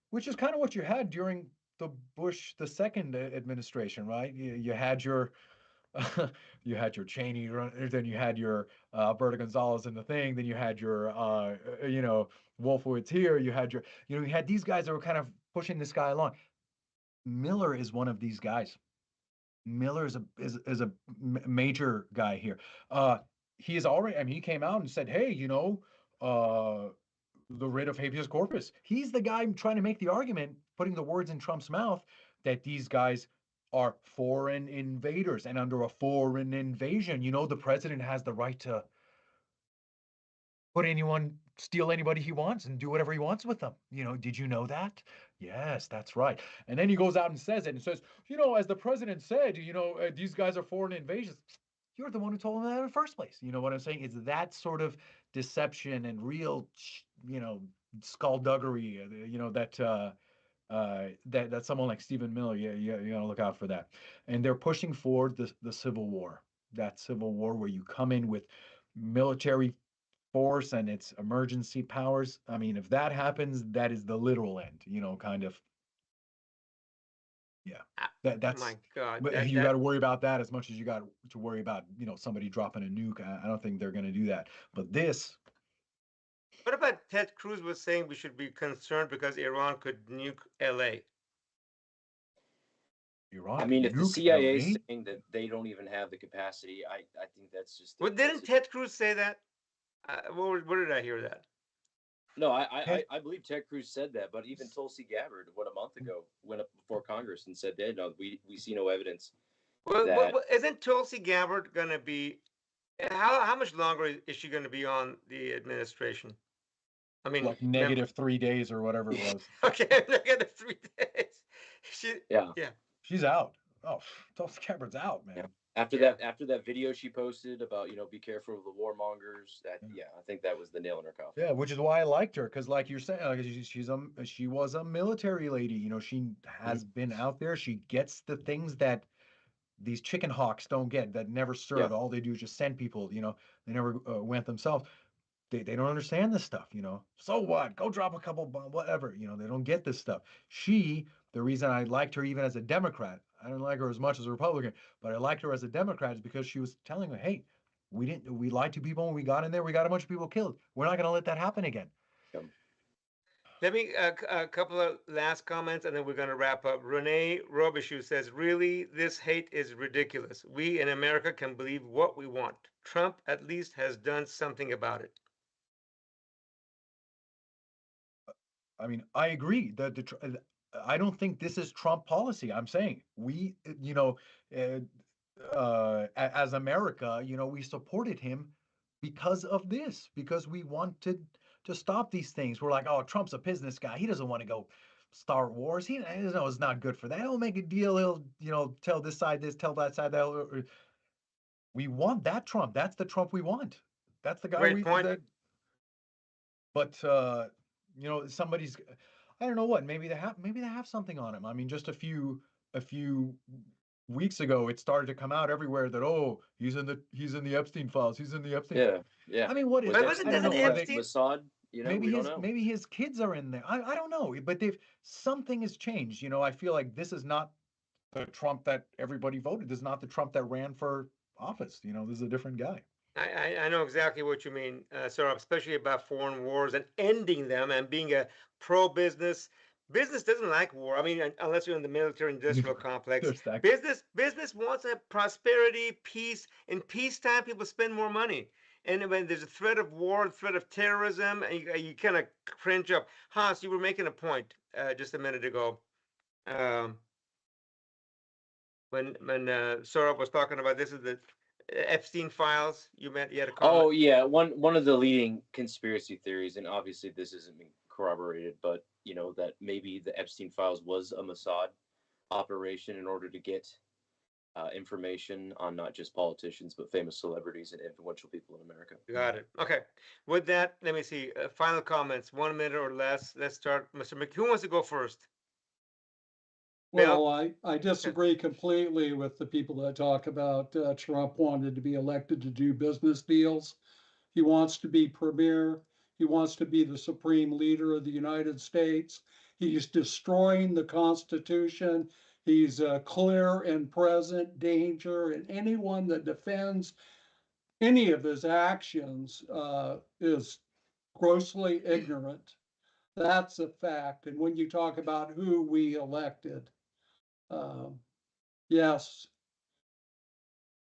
[SPEAKER 3] which is kind of what you had during the Bush the second administration, right? You had your you had your Cheney, then you had your Alberto Gonzalez in the thing, then you had your Wolfowitz here, you had these guys that were kind of pushing this guy along. Miller is one of these guys. Miller is a major guy here. He is already. I mean, he came out and said, "Hey, uh, the writ of habeas corpus. He's the guy trying to make the argument, putting the words in Trump's mouth that these guys are foreign invaders, and under a foreign invasion, the president has the right to steal anybody he wants and do whatever he wants with them. Did you know that? Yes, that's right. And then he goes out and says it and says, as the president said, these guys are foreign invasions. You're the one who told him that in the first place. You know what I'm saying? It's that sort of deception and real, skullduggery, that someone like Stephen Miller, you gotta look out for that. And they're pushing forward the Civil War, that Civil War where you come in with military force and its emergency powers. I mean, if that happens, that is the literal end, kind of. Yeah.
[SPEAKER 1] Ah,
[SPEAKER 3] That's
[SPEAKER 1] my God,
[SPEAKER 3] but you got to worry about that as much as you got to worry about, somebody dropping a nuke. I don't think they're going to do that. But this,
[SPEAKER 1] what about Ted Cruz was saying we should be concerned because Iran could nuke LA?
[SPEAKER 3] Iran
[SPEAKER 2] I
[SPEAKER 3] could
[SPEAKER 2] mean, if the
[SPEAKER 3] nuke
[SPEAKER 2] CIA is
[SPEAKER 3] LA.
[SPEAKER 2] saying that they don't even have the capacity, I think that's just
[SPEAKER 1] Well, didn't Ted Cruz say that? Where did I hear that?
[SPEAKER 2] No,
[SPEAKER 3] Ted-
[SPEAKER 2] I believe Ted Cruz said that, but even Tulsi Gabbard, a month ago, went up before Congress and said that no, we see no evidence that.
[SPEAKER 1] Well, isn't Tulsi Gabbard going to be? How much longer is she going to be on the administration? I mean,
[SPEAKER 3] Like negative 3 days or whatever it was.
[SPEAKER 1] okay, negative 3 days. She,
[SPEAKER 2] Yeah,
[SPEAKER 1] yeah.
[SPEAKER 3] She's out. Oh, Tulsi Gabbard's out, man.
[SPEAKER 2] yeah. After that video she posted about be careful of the warmongers. That I think that was the nail in her coffin.
[SPEAKER 3] Yeah, which is why I liked her, because like you're saying, she was a military lady. She has been out there. She gets the things that these chicken hawks don't get, that never serve. All they do is just send people. They never went themselves. They don't understand this stuff. So what? Go drop a couple bombs, whatever. They don't get this stuff. The reason I liked her even as a Democrat, I didn't like her as much as a Republican, but I liked her as a Democrat is because she was telling me, hey, we lied to people when we got in there. We got a bunch of people killed. We're not going to let that happen again.
[SPEAKER 2] Yeah.
[SPEAKER 1] Let me a couple of last comments, and then we're going to wrap up. Renee Robichaux says, "Really, this hate is ridiculous. We in America can believe what we want. Trump at least has done something about it."
[SPEAKER 3] I mean, I agree that I don't think this is Trump policy. I'm saying we, as America, we supported him because of this, because we wanted to stop these things. We're like, oh, Trump's a business guy. He doesn't want to go start wars. He knows it's not good for that. He'll make a deal. He'll, tell this side this, tell that side that. We want that Trump. That's the Trump we want. That's the guy
[SPEAKER 1] Great point.
[SPEAKER 3] But somebody's, I don't know what, maybe they have something on him. I mean, just a few weeks ago it started to come out everywhere that, oh, he's in the Epstein files. He's in the Epstein.
[SPEAKER 2] Yeah.
[SPEAKER 3] I mean, what is
[SPEAKER 1] But
[SPEAKER 3] that?
[SPEAKER 1] wasn't
[SPEAKER 3] I don't
[SPEAKER 1] that
[SPEAKER 3] know.
[SPEAKER 1] Epstein?
[SPEAKER 2] Mossad,
[SPEAKER 3] Maybe
[SPEAKER 2] we don't know.
[SPEAKER 3] maybe his kids are in there. I don't know, but something has changed. I feel like this is not the Trump that everybody voted. This is not the Trump that ran for office. This is a different guy.
[SPEAKER 1] I know exactly what you mean, sir, especially about foreign wars and ending them and being a pro-business. Business doesn't like war. I mean, unless you're in the military-industrial complex. Business wants a prosperity, peace. In peacetime, people spend more money. And when there's a threat of war, threat of terrorism, and you kind of cringe up. Hans, you were making a point just a minute ago. When Saurabh was talking about this is the Epstein files. You had a comment.
[SPEAKER 2] Oh yeah, one of the leading conspiracy theories, and obviously this isn't been corroborated, but that maybe the Epstein files was a Mossad operation in order to get information on not just politicians but famous celebrities and influential people in America.
[SPEAKER 1] Got it. Okay. With that, let me see. Final comments, 1 minute or less. Let's start, Mr. Mc. Who wants to go first?
[SPEAKER 4] Well, I disagree completely with the people that talk about Trump wanted to be elected to do business deals. He wants to be premier. He wants to be the supreme leader of the United States. He's destroying the Constitution. He's a clear and present danger, and anyone that defends any of his actions is grossly ignorant. That's a fact. And when you talk about who we elected, yes,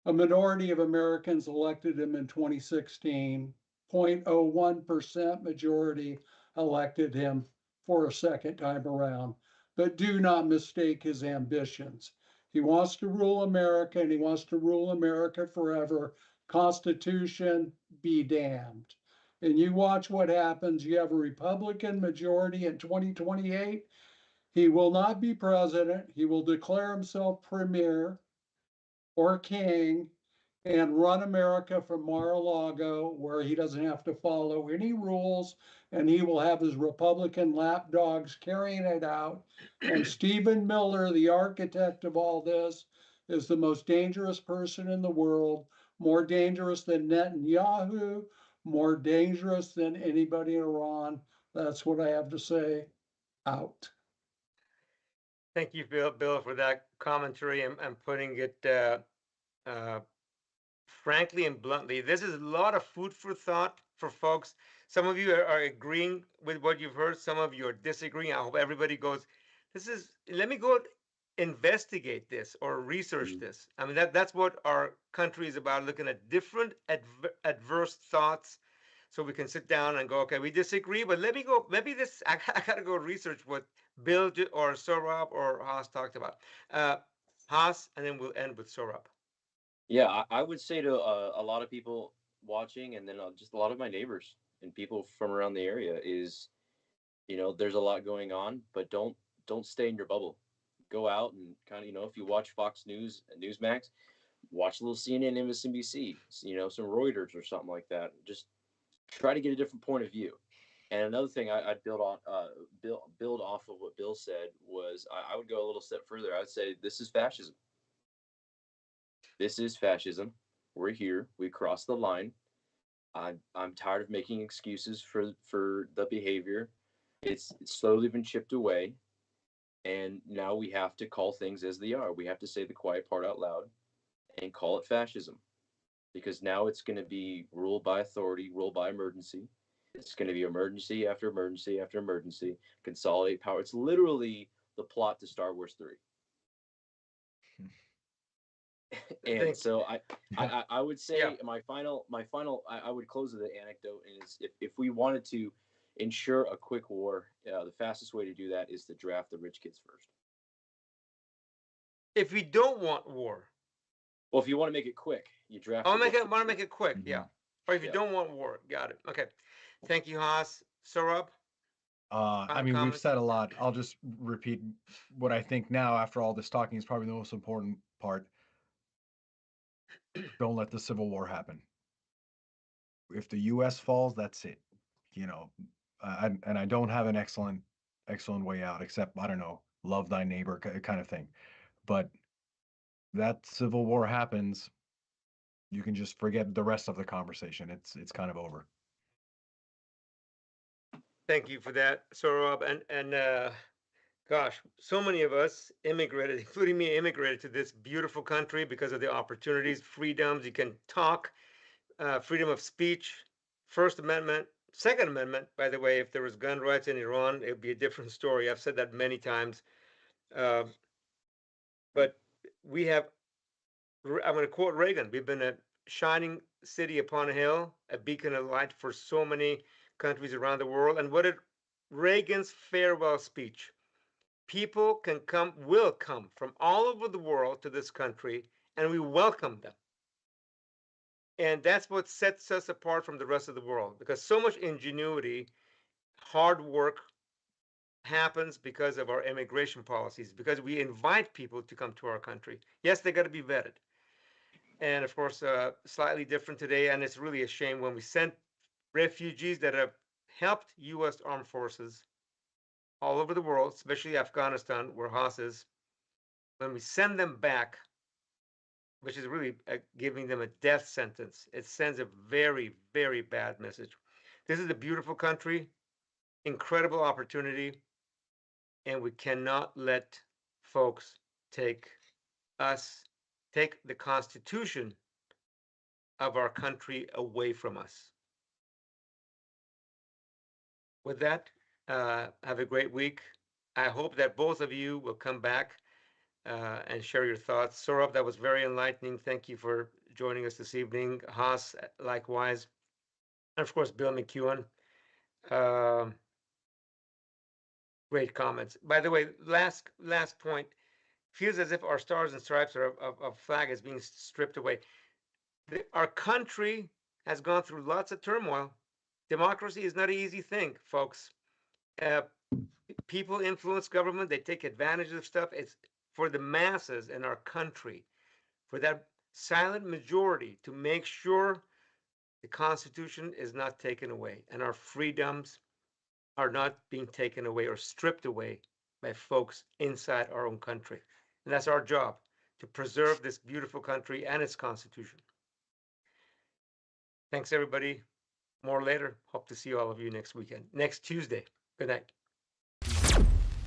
[SPEAKER 4] a minority of Americans elected him in 2016, 0.01% majority elected him for a second time around. But do not mistake his ambitions. He wants to rule America and he wants to rule America forever. Constitution be damned. And you watch what happens. You have a Republican majority in 2028. He will not be president. He will declare himself premier or king and run America from Mar-a-Lago, where he doesn't have to follow any rules, and he will have his Republican lapdogs carrying it out. And Stephen Miller, the architect of all this, is the most dangerous person in the world, more dangerous than Netanyahu, more dangerous than anybody in Iran. That's what I have to say. Out.
[SPEAKER 1] Thank you, Bill, for that commentary and putting it uh, frankly and bluntly. This is a lot of food for thought for folks. Some of you are agreeing with what you've heard. Some of you are disagreeing. I hope everybody goes, let me go investigate this or research this. I mean, that's what our country is about, looking at different adverse thoughts so we can sit down and go, okay, we disagree, but let me go, maybe I got to go research what Bill or Sorab or Haas talked about. Haas, and then we'll end with Sorab.
[SPEAKER 2] Yeah, I would say to a lot of people watching, and then just a lot of my neighbors and people from around the area is, there's a lot going on, but don't stay in your bubble. Go out and kind of, if you watch Fox News and Newsmax, watch a little CNN, MSNBC, some Reuters or something like that. Just try to get a different point of view. And another thing I'd build off of what Bill said was I would go a little step further. I would say this is fascism. This is fascism. We're here. We crossed the line. I'm tired of making excuses for the behavior. It's slowly been chipped away, and now we have to call things as they are. We have to say the quiet part out loud and call it fascism, because now it's going to be ruled by authority, ruled by emergency. It's going to be emergency after emergency after emergency. Consolidate power. It's literally the plot to Star Wars 3. And so I would say my final I would close with an anecdote is if we wanted to ensure a quick war, the fastest way to do that is to draft the rich kids first.
[SPEAKER 1] If we don't want war,
[SPEAKER 2] well, if you want to make it quick, you draft.
[SPEAKER 1] I want to make it quick, yeah. Or if you don't want war, got it. Okay, thank you, Haas. Sorab.
[SPEAKER 3] I mean, we've said a lot. I'll just repeat what I think now after all this talking is probably the most important part. Don't let the Civil War happen. If the U.S. falls, that's it. And I don't have an excellent way out, except, I don't know, love thy neighbor kind of thing. But that Civil War happens, you can just forget the rest of the conversation. It's kind of over.
[SPEAKER 1] Thank you for that, Sorab. And gosh, so many of us immigrated, including me, immigrated to this beautiful country because of the opportunities, freedoms. You can talk, freedom of speech, First Amendment, Second Amendment. By the way, if there was gun rights in Iran, it would be a different story. I've said that many times. But we have, I'm going to quote Reagan, we've been a shining city upon a hill, a beacon of light for so many countries around the world. And what did Reagan's farewell speech? People will come from all over the world to this country, and we welcome them. And that's what sets us apart from the rest of the world, because so much ingenuity, hard work happens because of our immigration policies, because we invite people to come to our country. Yes, they got to be vetted. And of course, slightly different today, and it's really a shame when we send refugees that have helped U.S. armed forces all over the world, especially Afghanistan, where Haas is, when we send them back, which is really giving them a death sentence, it sends a very, very bad message. This is a beautiful country, incredible opportunity, and we cannot let folks take the Constitution of our country away from us. With that, have a great week. I hope that both of you will come back and share your thoughts. Saurabh, that was very enlightening. Thank you for joining us this evening. Haas, likewise. And of course, Bill McEwen. Great comments. By the way, last point. Feels as if our stars and stripes of flag is being stripped away. Our country has gone through lots of turmoil. Democracy is not an easy thing, folks. Uh, People influence government. They take advantage of stuff. It's for the masses in our country, for that silent majority to make sure the Constitution is not taken away and our freedoms are not being taken away or stripped away by folks inside our own country. And that's our job, to preserve this beautiful country and its Constitution. Thanks, everybody. More later. Hope to see all of you next weekend, next Tuesday. Good night.